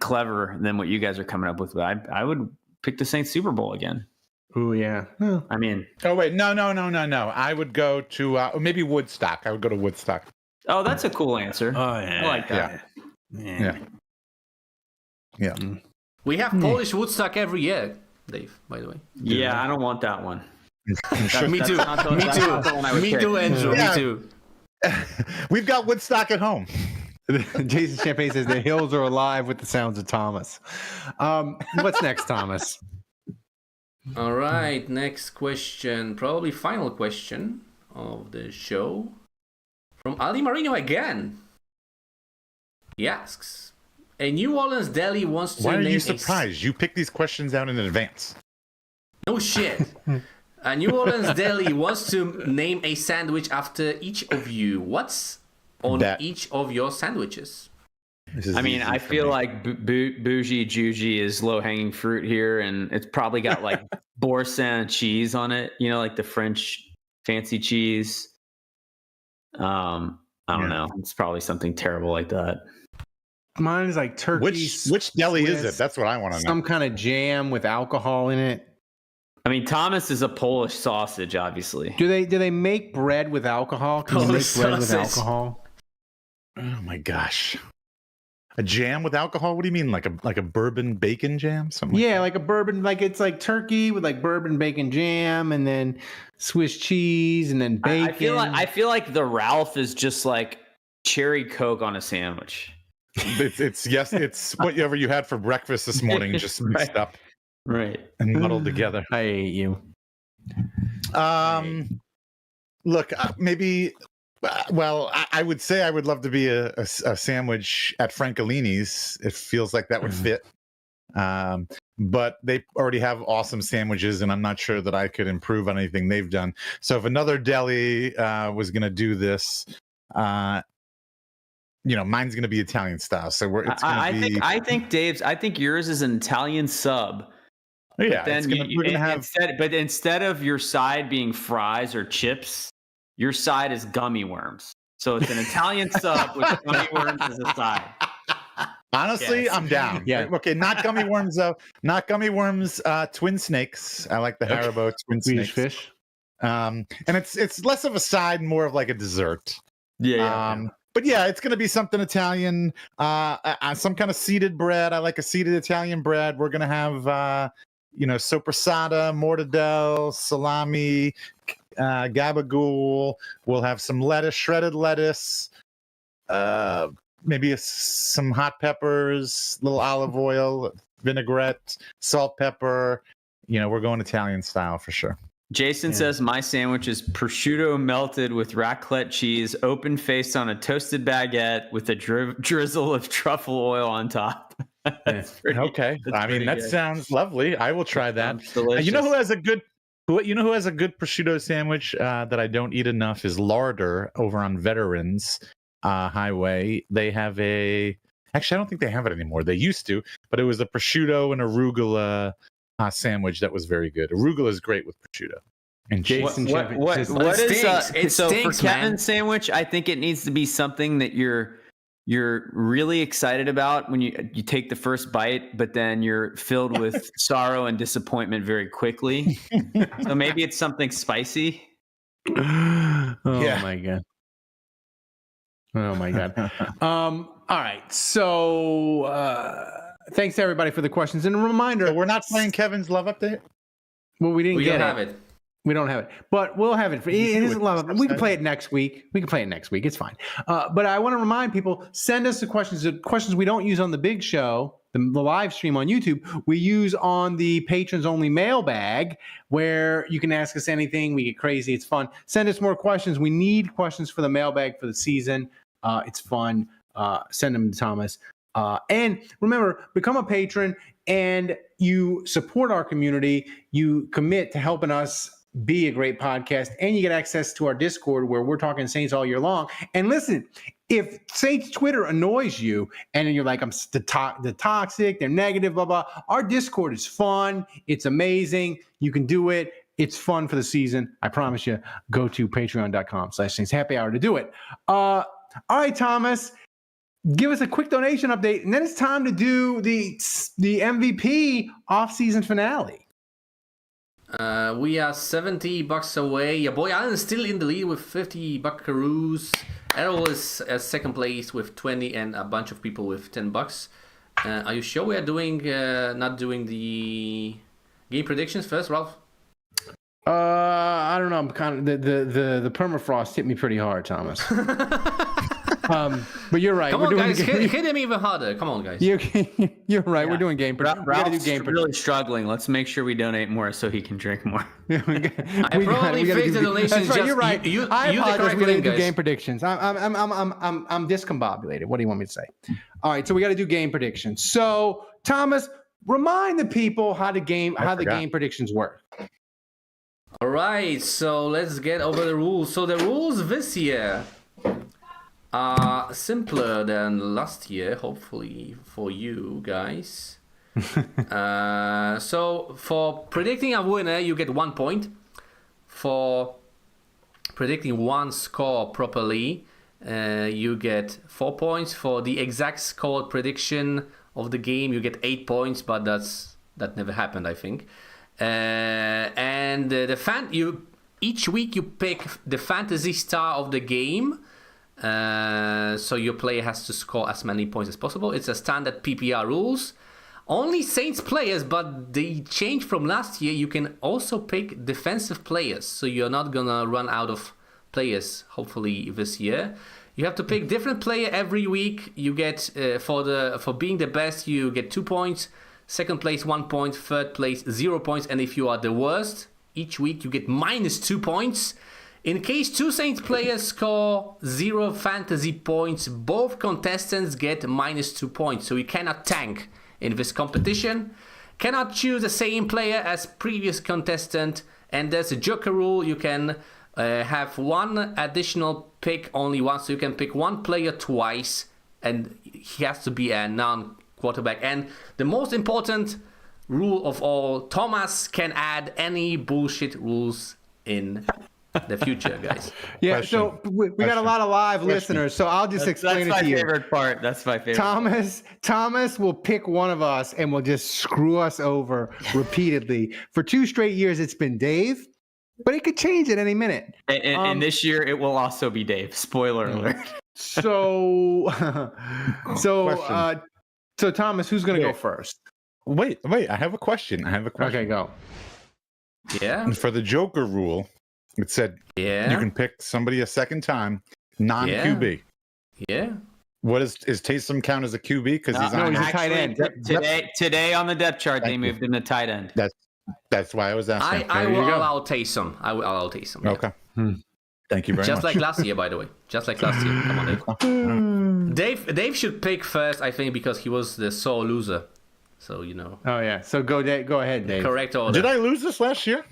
clever than what you guys are coming up with. But I would pick the Saints Super Bowl again. Oh yeah. I mean, Oh wait, no. I would go to maybe Woodstock. I would go to Woodstock. oh, that's a cool answer. Oh yeah. I like that. Yeah. We have Polish Woodstock every year, Dave, by the way. Yeah, I don't want that one. Me too. not the- that's not the one I would Me pick. too, Andrew. Yeah. Me too. We've got Woodstock at home. Jason Champagne says the hills are alive with the sounds of Thomas. What's next, Thomas? All right, next question, probably final question of the show. From Ali Marino again. He asks, a New Orleans deli wants to Why are name you surprised? You pick these questions out in advance. No shit. A New Orleans deli wants to name a sandwich after each of you. What's on That- each of your sandwiches? This is I mean, easy I for feel me. like bougie juji is low hanging fruit here, and it's probably got like Boursin cheese on it. You know, like the French fancy cheese. I don't know. It's probably something terrible like that. Mine is like turkey. which deli is Swiss, it? That's what I want to know. Some kind of jam with alcohol in it. I mean, Thomas is a Polish sausage, obviously. Do they make bread with alcohol? Can you make Polish bread with sausage. alcohol? Oh my gosh. A jam with alcohol? What do you mean? Like a bourbon bacon jam? Something Yeah, like a bourbon, like it's like turkey with like bourbon bacon jam, and then Swiss cheese, and then bacon. I feel like the Ralph is just like cherry Coke on a sandwich. it's whatever you had for breakfast this morning, just mixed up Right. and muddled together. I hate you. Look, maybe. Well, I would say I would love to be a sandwich at Francolini's. It feels like that would fit. But they already have awesome sandwiches, and I'm not sure that I could improve on anything they've done. So if another deli was going to do this, mine's going to be Italian style. So I think Dave's. I think yours is an Italian sub. Yeah, we're gonna have instead of your side being fries or chips, your side is gummy worms. So it's an Italian sub with gummy worms as a side. Honestly, yes. I'm down. Yeah. Okay, not gummy worms though. Not gummy worms. Twin snakes. I like the Haribo twin snakes. Fish. And it's less of a side, more of like a dessert. Yeah. But yeah, it's gonna be something Italian. Some kind of seeded bread. I like a seeded Italian bread. We're gonna have soppressata, mortadelle, salami, gabagool. We'll have some lettuce, shredded lettuce. Maybe some hot peppers, little olive oil, vinaigrette, salt, pepper. We're going Italian style for sure. Jason says my sandwich is prosciutto melted with raclette cheese, open faced on a toasted baguette with a drizzle of truffle oil on top. Okay. That sounds lovely. I will try that. Delicious. You know who has a good prosciutto sandwich that I don't eat enough is Larder over on Veterans Highway. They have actually I don't think they have it anymore. They used to, but it was a prosciutto and arugula sandwich that was very good. Arugula is great with prosciutto. And Jason, what is for Kevin's sandwich? I think it needs to be something that you're really excited about when you take the first bite, but then you're filled with sorrow and disappointment very quickly. So maybe it's something spicy. My God. Oh my God. All right. So thanks to everybody for the questions. And a reminder, so we're not playing Kevin's love update. Well, we don't have it. We don't have it, but we'll have it. It is love. We can play it next week. It's fine. But I want to remind people: send us the questions we don't use on the big show, the live stream on YouTube. We use on the patrons only mailbag, where you can ask us anything. We get crazy. It's fun. Send us more questions. We need questions for the mailbag for the season. It's fun. Send them to Thomas. And remember, become a patron, and you support our community. You commit to helping us be a great podcast, and you get access to our Discord where we're talking Saints all year long. And listen, if Saints Twitter annoys you and you're like, I'm the toxic, they're negative, blah, blah, our Discord is fun. It's amazing. You can do it. It's fun for the season. I promise you. Go to patreon.com/Saints Happy Hour to do it. All right, Thomas, give us a quick donation update, and then it's time to do the MVP off-season finale. We are $70 away. Your boy Alan is still in the lead with 50 buckaroos. Errol is second place with 20, and a bunch of people with $10. Are you sure we are not doing the game predictions first, Ralph? I don't know. I'm kind of the permafrost hit me pretty hard, Thomas. But you're right. Come on, guys, hit him even harder. Come on, guys. You're right. Yeah. We're doing game predictions. Ralph's really struggling. Let's make sure we donate more so he can drink more. I probably faked the donations. That's right. You're right. I apologize. We got to do game predictions. I'm discombobulated. What do you want me to say? All right. So we got to do game predictions. So Thomas, remind the people how the game predictions work. All right. So let's get over the rules. So the rules this year are simpler than last year, hopefully for you guys. So for predicting a winner, you get 1 point. For predicting one score properly, you get 4 points. For the exact score prediction of the game, you get 8 points, but that never happened, I think. And each week you pick the fantasy star of the game. So your player has to score as many points as possible. It's a standard PPR rules. Only Saints players, but they changed from last year. You can also pick defensive players, so you're not gonna run out of players. Hopefully this year, you have to pick different player every week. You get for being the best, you get 2 points. Second place 1 point. Third place 0 points. And if you are the worst, each week you get -2 points. In case two Saints players score 0 fantasy points, both contestants get -2 points. So you cannot tank in this competition. Cannot choose the same player as previous contestant, and there's a joker rule. You can have one additional pick only once, so you can pick one player twice, and he has to be a non-quarterback. And the most important rule of all, Thomas can add any bullshit rules in the future, guys. Yeah, Question. so we got a lot of live listeners, so I'll just explain That's it to my you. favorite part. That's my favorite. Thomas will pick one of us and will just screw us over repeatedly. For 2 straight years, it's been Dave, but it could change at any minute. And this year, it will also be Dave. Spoiler alert. So Thomas, who's going to go first? Wait. I have a question. Okay, go. Yeah. For the Joker rule, it said Yeah. you can pick somebody a second time, non-QB. Yeah. What is Taysom count as a QB? Because he's no, on. he's a tight end. Today on the depth chart, they Thank you. moved him to tight end. That's why I was asking. I There you will go. allow Taysom. I will allow Taysom. Yeah. Okay. Thank you very Just much. like last year, by the way. Just like last year. Come on, Dave. Dave should pick first, I think, because he was the sore loser. So, you know. Oh yeah. So go ahead, Dave. Correct order. Did I lose this last year?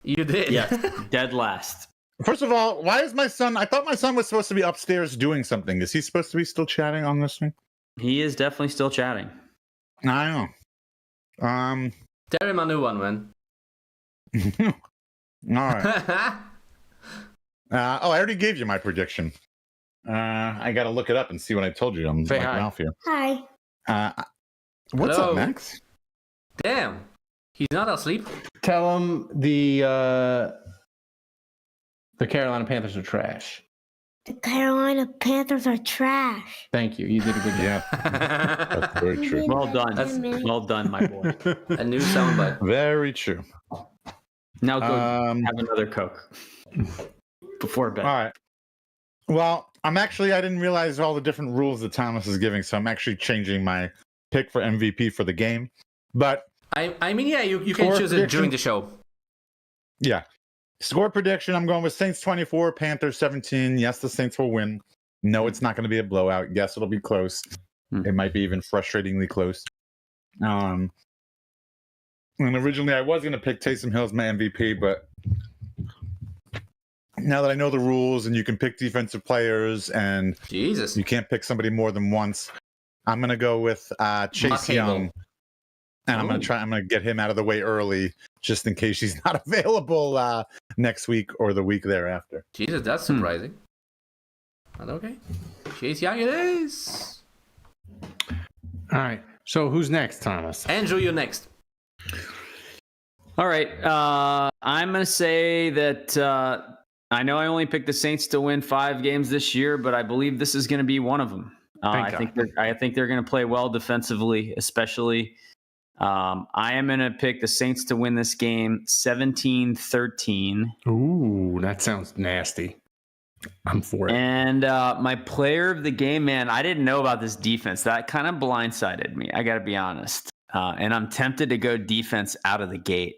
You did. Yes, dead last. First of all, why is my son? I thought my son was supposed to be upstairs doing something. Is he supposed to be still chatting on this thing? He is definitely still chatting. I don't know. Tell him a new one, man. All right. I already gave you my prediction. I got to look it up and see what I told you. I'm Say like hi. Ralph here. Hi. What's Hello. up, Max? Damn. He's not asleep. Tell him the Carolina Panthers are trash. The Carolina Panthers are trash. Thank you. You did a good job. Yeah, that's very true. Well done. That's- Well done, my boy. A new soundbite. Very true. Now go Um, have another Coke before bed. All right. Well, I didn't realize all the different rules that Thomas is giving, so I'm actually changing my pick for MVP for the game. But I mean, yeah, you can Score choose it prediction. during the show. yeah, score prediction, I'm going with Saints 24, Panthers 17. Yes, the Saints will win. No, it's not going to be a blowout. Yes, it'll be close. It might be even frustratingly close. And originally I was going to pick Taysom Hill as my MVP, but now that I know the rules and you can pick defensive players and Jesus. you can't pick somebody more than once, I'm going to go with Chase Mark Young. Hamill. And I'm going to get him out of the way early just in case he's not available next week or the week thereafter. Jesus, that's surprising. But okay. Chase Young it is. All right. So who's next, Thomas? Andrew, you're next. All right. I'm going to say that I know I only picked the Saints to win 5 games this year, but I believe this is going to be one of them. I think they're going to play well defensively, especially. I am going to pick the Saints to win this game 17-13. Ooh, that sounds nasty. I'm for it. And my player of the game, man, I didn't know about this defense. That kind of blindsided me. I got to be honest. And I'm tempted to go defense out of the gate.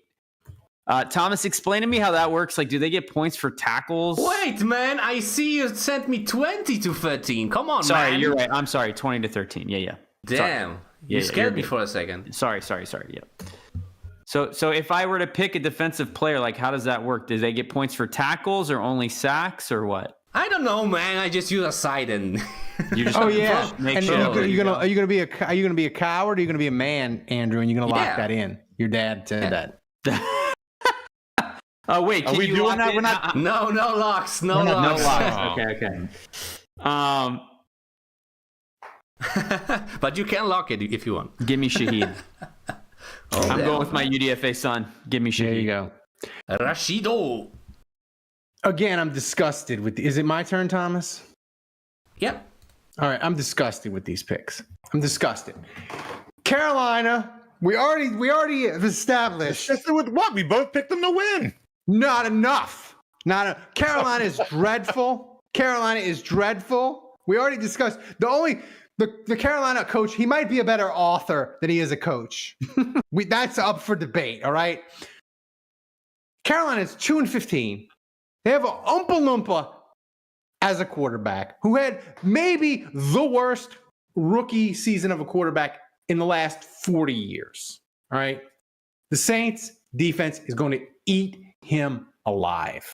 Thomas, explain to me how that works. Like, do they get points for tackles? Wait, man, I see you sent me 20-13. Come on, Sorry, man. you're right. I'm sorry. 20-13. Yeah. Damn. You scared me for a second. Sorry. Yeah. So if I were to pick a defensive player, like, how does that work? Do they get points for tackles or only sacks or what? I don't know, man. I just use a side and You just Oh yeah. make And sure. are you gonna be a coward or are you gonna be a man, Andrew, and you're gonna lock Yeah. that in? Your dad said that. Oh wait, can we you doing lock that? in? We're not- no locks. No We're not- No locks. locks. Okay. But you can lock it if you want. Give me Shaheed. I'm damn. going with my UDFA son. Give me Shaheed. There you go. Rashido. Again, I'm disgusted with. Is it my turn, Thomas? Yep. All right, I'm disgusted with these picks. I'm disgusted. Carolina, we already have established Just with what? We both picked them to win. not enough. Carolina is dreadful. Carolina is dreadful. We already discussed the Carolina coach. He might be a better author than he is a coach. That's up for debate. All right. Carolina is 2-15. They have a Oompa Loompa as a quarterback who had maybe the worst rookie season of a quarterback in the last 40 years. All right. The Saints defense is going to eat him alive.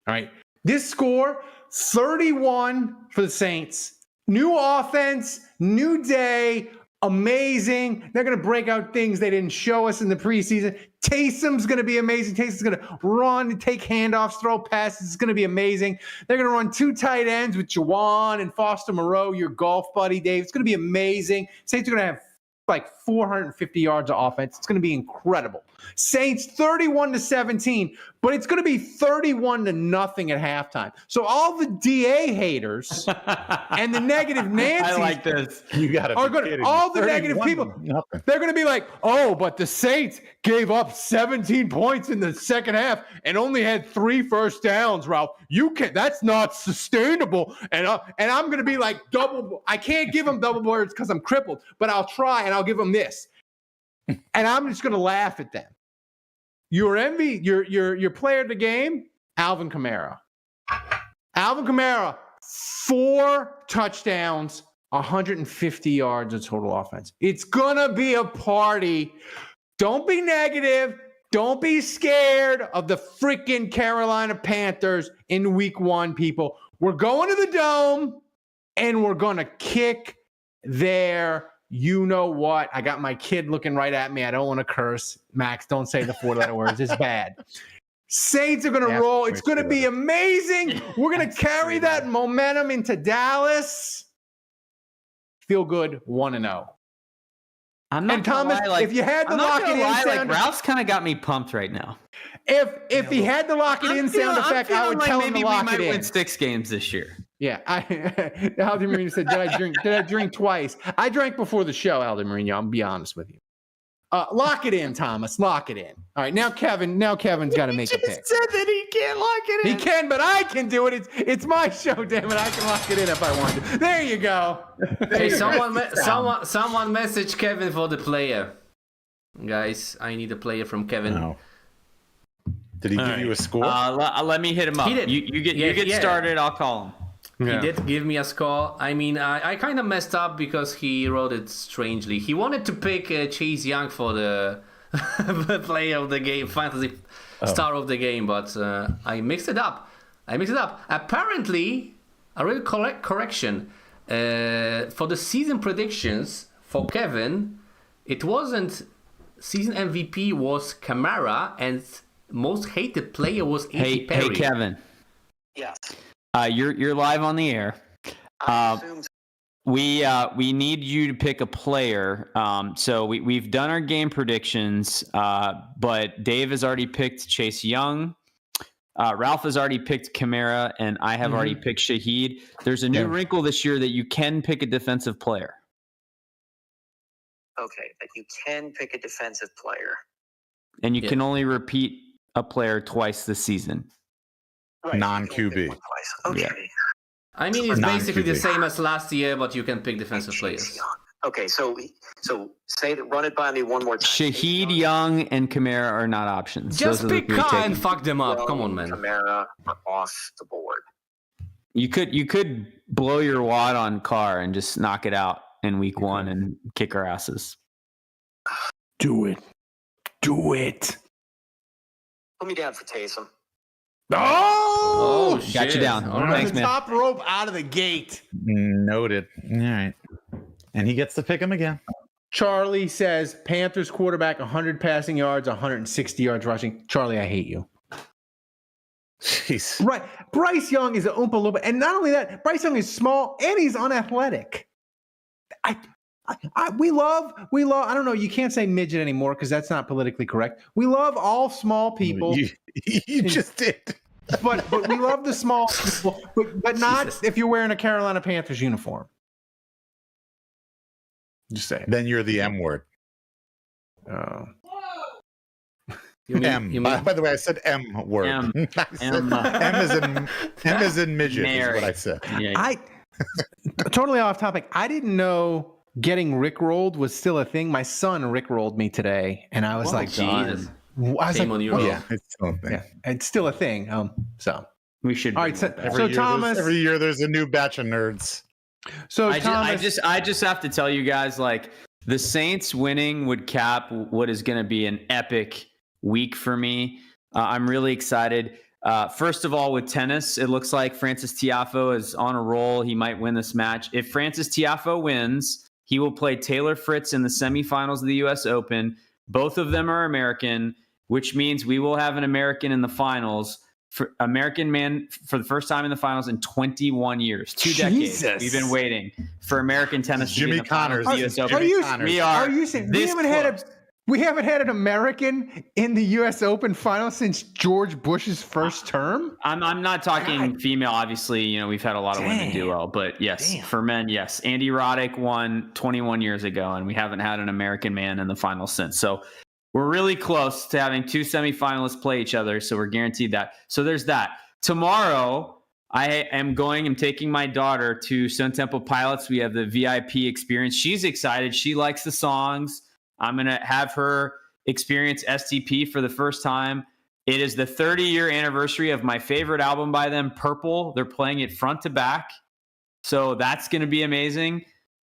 All right. This score, 31 for the Saints. New offense, new day, amazing. They're going to break out things they didn't show us in the preseason. Taysom's going to be amazing. Taysom's going to run, take handoffs, throw passes. It's going to be amazing. They're going to run 2 tight ends with Juwan and Foster Moreau, your golf buddy, Dave. It's going to be amazing. Saints are going to have like 450 yards of offense. It's going to be incredible. Saints 31-17, but it's going to be 31-0 at halftime. So all the DA haters and the negative Nancy's I like this. You got to are going to, all the negative people, they're going to be like, oh, but the Saints gave up 17 points in the second half and only had 3 first downs, Ralph. You can't, that's not sustainable. And I'm going to be like I can't give them double birds because I'm crippled, but I'll try and I'll give them this. And I'm just going to laugh at them. Your player of the game, Alvin Kamara. Alvin Kamara, 4 touchdowns, 150 yards of total offense. It's going to be a party. Don't be negative. Don't be scared of the freaking Carolina Panthers in week 1, people. We're going to the Dome, and we're going to kick their you know what? I got my kid looking right at me. I don't want to curse. Max, don't say the 4-letter words. It's bad. Saints are going to roll. It's going to be amazing. We're going to carry that momentum into Dallas. Feel good 1-0. I'm not and Thomas, lie, like, if you had the lock it in lie, sound, like Ralph's kind of got me pumped right now. If he had the lock it in sound effect, I would tell him to lock it in. Maybe we might win 6 games this year. Yeah, Alden Marino said, "Did I drink twice? I drank before the show, Alden Marino. I'm be honest with you. Lock it in, Thomas. Lock it in. All right, now Kevin's got to make a pick. He said that he can't lock it in. He can, but I can do it. It's my show, damn it. I can lock it in if I want to. There you go. Hey, someone message Kevin for the player. Guys, I need a player from Kevin. No. Did he give you a score? Let me hit him up. He did. You get started. I'll call him. He did give me a score. I mean, I kind of messed up because he wrote it strangely. He wanted to pick Chase Young for the player of the game, fantasy star of the game, but I mixed it up. Apparently, a real correction. For the season predictions for Kevin, it wasn't season MVP was Kamara, and most hated player was A.T. Perry. Hey, Kevin. Yes. You're live on the air. We need you to pick a player. So we've done our game predictions, but Dave has already picked Chase Young. Ralph has already picked Kamara, and I have already picked Shaheed. There's a new wrinkle this year that you can pick a defensive player. Okay, but you can pick a defensive player. And you can only repeat a player twice this season. Right, non-QB. Okay. Yeah. I mean, it's basically the same as last year, but you can pick defensive players. Okay, so say that. Run it by me one more time. Shaheed, Young, and Kamara are not options. Just pick Carr and fuck them up. Come on, man. Kamara off the board. You could blow your wad on Carr and just knock it out in week 1 and kick our asses. Do it. Put me down for Taysom. Oh, shit. Got you down. All Thanks, the man. top rope out of the gate. Noted. All right. And he gets to pick him again. Charlie says Panthers quarterback 100 passing yards, 160 yards rushing. Charlie, I hate you. Jeez. Right. Bryce Young is an Oompa Loompa. And not only that, Bryce Young is small and he's unathletic. We love, I don't know, you can't say midget anymore because that's not politically correct. We love all small people. You just did. But we love the small people, but not if you're wearing a Carolina Panthers uniform. Just say it. Then you're the M word. Oh. By the way, I said M word. M. M is in midget is what I said. Yeah. I totally off topic. I didn't know getting rickrolled was still a thing. My son rickrolled me today, and I was like, Jesus. Shame on you, yeah, it's still a thing. Yeah, it's still a thing. So We should. all right. So Thomas, every year there's a new batch of nerds. so I Thomas, just have to tell you guys, like, The Saints winning would cap what is going to be an epic week for me. I'm really excited. First of all, with tennis, it looks like Francis Tiafoe is on a roll. He might win this match. If Francis Tiafoe wins, he will play Taylor Fritz in the semifinals of the U.S. Open. Both of them are American, which means we will have an American in the finals. For American man for the first time in the finals in 21 years, 2 decades. We've been waiting for American tennis. Jimmy Connors. The US Open. We haven't had an American in the U.S. Open final since George Bush's first term? I'm not talking female, obviously. You know, we've had a lot of women do well, but yes, for men, yes. Andy Roddick won 21 years ago, and we haven't had an American man in the final since. So we're really close to having 2 semifinalists play each other, so we're guaranteed that. So there's that. Tomorrow, I'm taking my daughter to Stone Temple Pilots. We have the VIP experience. She's excited. She likes the songs. I'm going to have her experience STP for the first time. It is the 30-year anniversary of my favorite album by them, Purple. They're playing it front to back. So that's going to be amazing.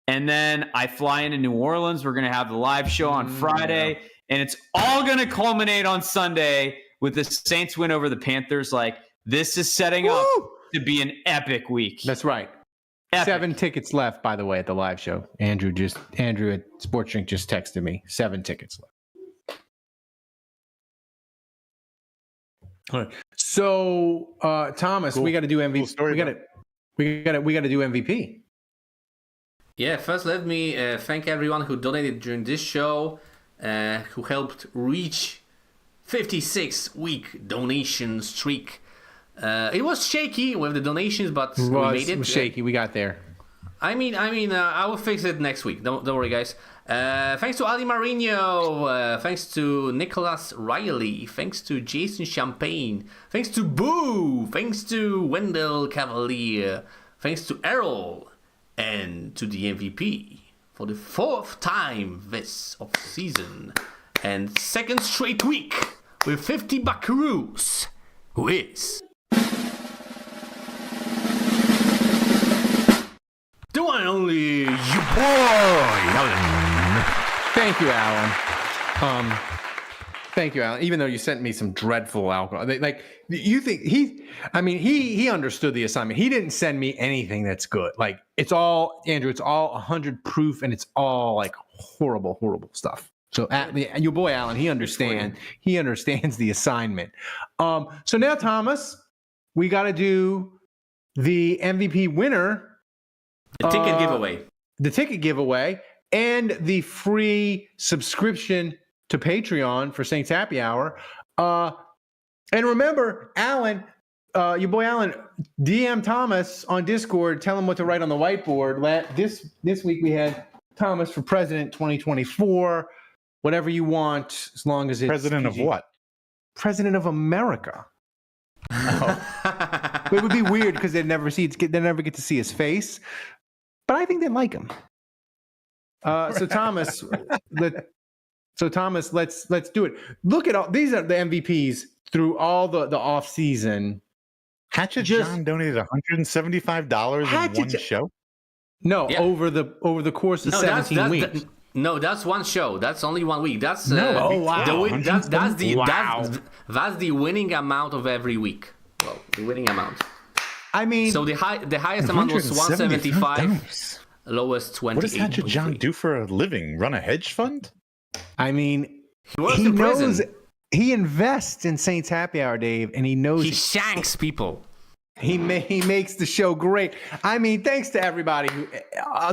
And then I fly into New Orleans. We're going to have the live show on Friday. And it's all going to culminate on Sunday with the Saints win over the Panthers. Like, this is setting up to be an epic week. That's right. Epic. 7 tickets left, by the way, at the live show. Andrew at Sports Drink just texted me. 7 tickets left. All right. So, Thomas, we got to do MVP. We got to do MVP. Yeah, first let me thank everyone who donated during this show. Who helped reach 56-week donation streak. It was shaky with the donations, but we made it. It was shaky. We got there. I will fix it next week. Don't worry, guys. Thanks to Ali Marino. Thanks to Nicholas Riley. Thanks to Jason Champagne. Thanks to Boo. Thanks to Wendell Cavalier. Thanks to Errol. And to the MVP. For the 4th time this off-season and 2nd straight week with 50 buckaroos, who is the one and only you boy, Alan. Thank you, Alan. Thank you, Alan. Even though you sent me some dreadful alcohol, like you think he understood the assignment. He didn't send me anything that's good. Like it's all Andrew. It's all 100 proof, and it's all like horrible stuff. So your boy Alan, he understands the assignment. So now Thomas, we got to do the MVP winner, the ticket giveaway, and the free subscription to Patreon for Saints Happy Hour. And remember, Alan, your boy Alan, DM Thomas on Discord, tell him what to write on the whiteboard. This week we had Thomas for President 2024. Whatever you want, as long as it's President PG. of what? President of America. It would be weird because they never get to see his face. But I think they like him. So Thomas, let's do it. Look at all these are the MVPs through all the off season. Hatchet John donated $175 in one show. No, yeah. over the course of 17 weeks. That's one show. That's only 1 week. That's wow. That's the winning amount of every week. Well, the winning amount. I mean, so the highest amount was 175. Lowest 28. What does Hatchet John do for a living? Run a hedge fund? I mean, he works in prison. He invests in Saints Happy Hour, Dave, and he knows he shanks people. He makes the show great. I mean, thanks to everybody who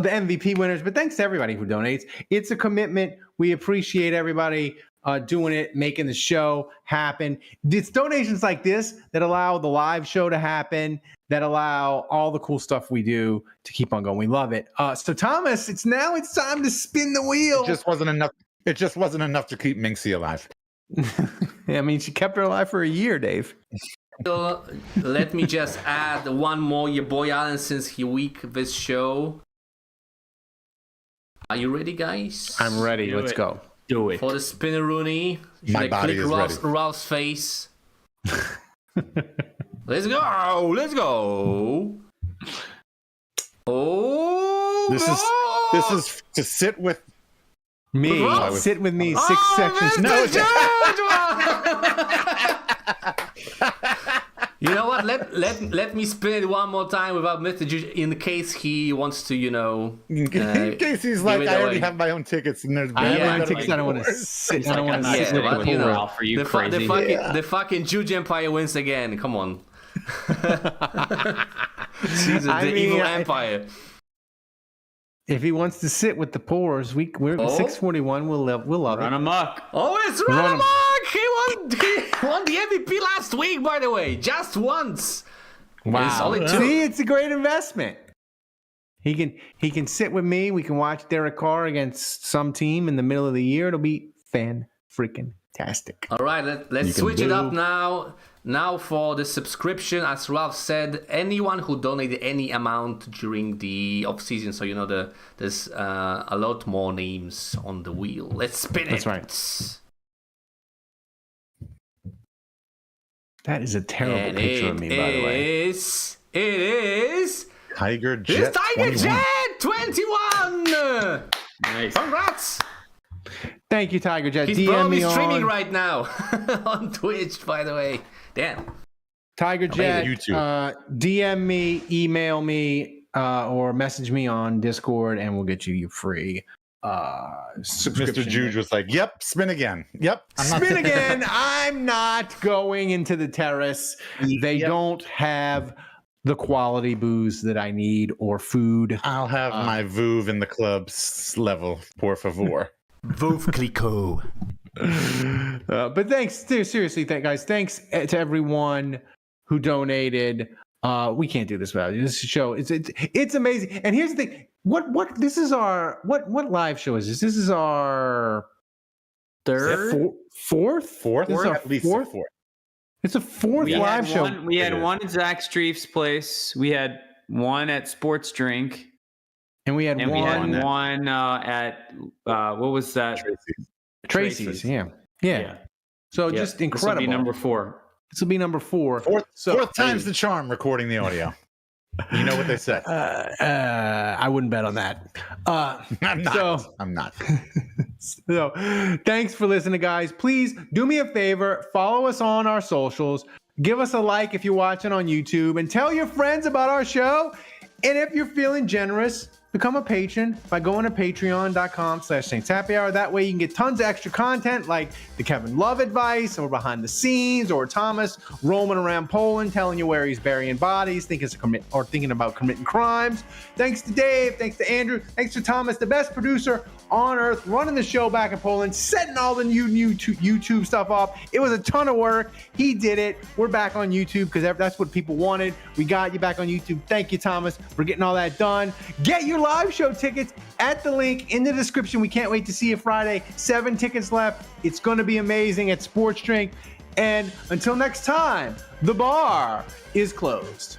the MVP winners, but thanks to everybody who donates. It's a commitment. We appreciate everybody doing it, making the show happen. It's donations like this that allow the live show to happen, that allow all the cool stuff we do to keep on going. We love it. So Thomas, it's time to spin the wheel. It just wasn't enough to keep Minxie alive. I mean, she kept her alive for a year, Dave. Let me just add one more. Your boy Alan, since he week this show. Are you ready, guys? I'm ready. Let's go. Do it. For the Spinneroonie. My body is ready. Ralph's face. Let's go. Oh, this is to sit with Me. Ralph? Sit with me 6 sections. Mr. No, Juju! You know what? Let me spin it one more time without Mr. Juju in case he wants to, in case he's like, give it I already away. have my own tickets, and there's I have my own like, tickets. I don't want to sit. I don't want to I'm sit not with with the you, poor. Ralph. Are you crazy? the fucking Juju Empire wins again. Come on. Jesus, the evil empire. If he wants to sit with the poors, we're 641. We'll love Run it. amok. Oh, it's Run 'em. Runamark! He won the MVP last week, by the way. Just once. It's only 2. See, it's a great investment. He can sit with me. We can watch Derek Carr against some team in the middle of the year. It'll be fan-freaking-tastic. All right, let's switch it up now. Now for the subscription, as Ralph said, anyone who donated any amount during the off-season, so there's a lot more names on the wheel. Let's spin it. That's right. That is a terrible And picture of me, by the way. it is Tiger Jet. it's Tiger 21. Jet 21. Nice. Congrats. Thank you, Tiger Jet. He's DM probably me streaming on right now on Twitch, by the way. Damn. Tiger Jet. YouTube. DM me, email me, or message me on Discord, and we'll get you your free subscription. Mr. Juge was like, "Yep, spin again. Yep, Spin again. I'm not going into the terrace. They don't have the quality booze that I need or food. I'll have my Vuv in the club's level, por favor." Veuve Clicquot. But thanks, seriously, guys. Thanks to everyone who donated. We can't do this without you. This show, it's amazing. And here's the thing: what this is our what live show is this? This is our Third. fourth. Fourth, This is our at least fourth. fourth. It's a fourth We live had show. one. We had one at Zach Streef's place. We had one at Sports Drink, And we had and we one had one at what was that? Tracy's. Yeah. So Yeah, just This will incredible. be number 4. This will be number 4. Fourth time's the charm. Recording the audio. You know what they say. I wouldn't bet on that. I'm not. so- I'm not. So, thanks for listening, guys. Please do me a favor, follow us on our socials, give us a like if you're watching on YouTube, and tell your friends about our show. And if you're feeling generous, become a patron by going to patreon.com/Saints Happy Hour. That way you can get tons of extra content like the Kevin Love advice or behind the scenes, or Thomas roaming around Poland telling you where he's burying bodies, thinking about committing crimes. Thanks to Dave, thanks to Andrew, thanks to Thomas, the best producer on earth, running the show back in Poland, setting all the new YouTube stuff up. It was a ton of work. He did it. We're back on YouTube because that's what people wanted. We got you back on YouTube. Thank you, Thomas, for getting all that done. Get your live show tickets at the link in the description. We can't wait to see you Friday. 7 tickets left. It's going to be amazing at Sports Drink. And until next time, the bar is closed.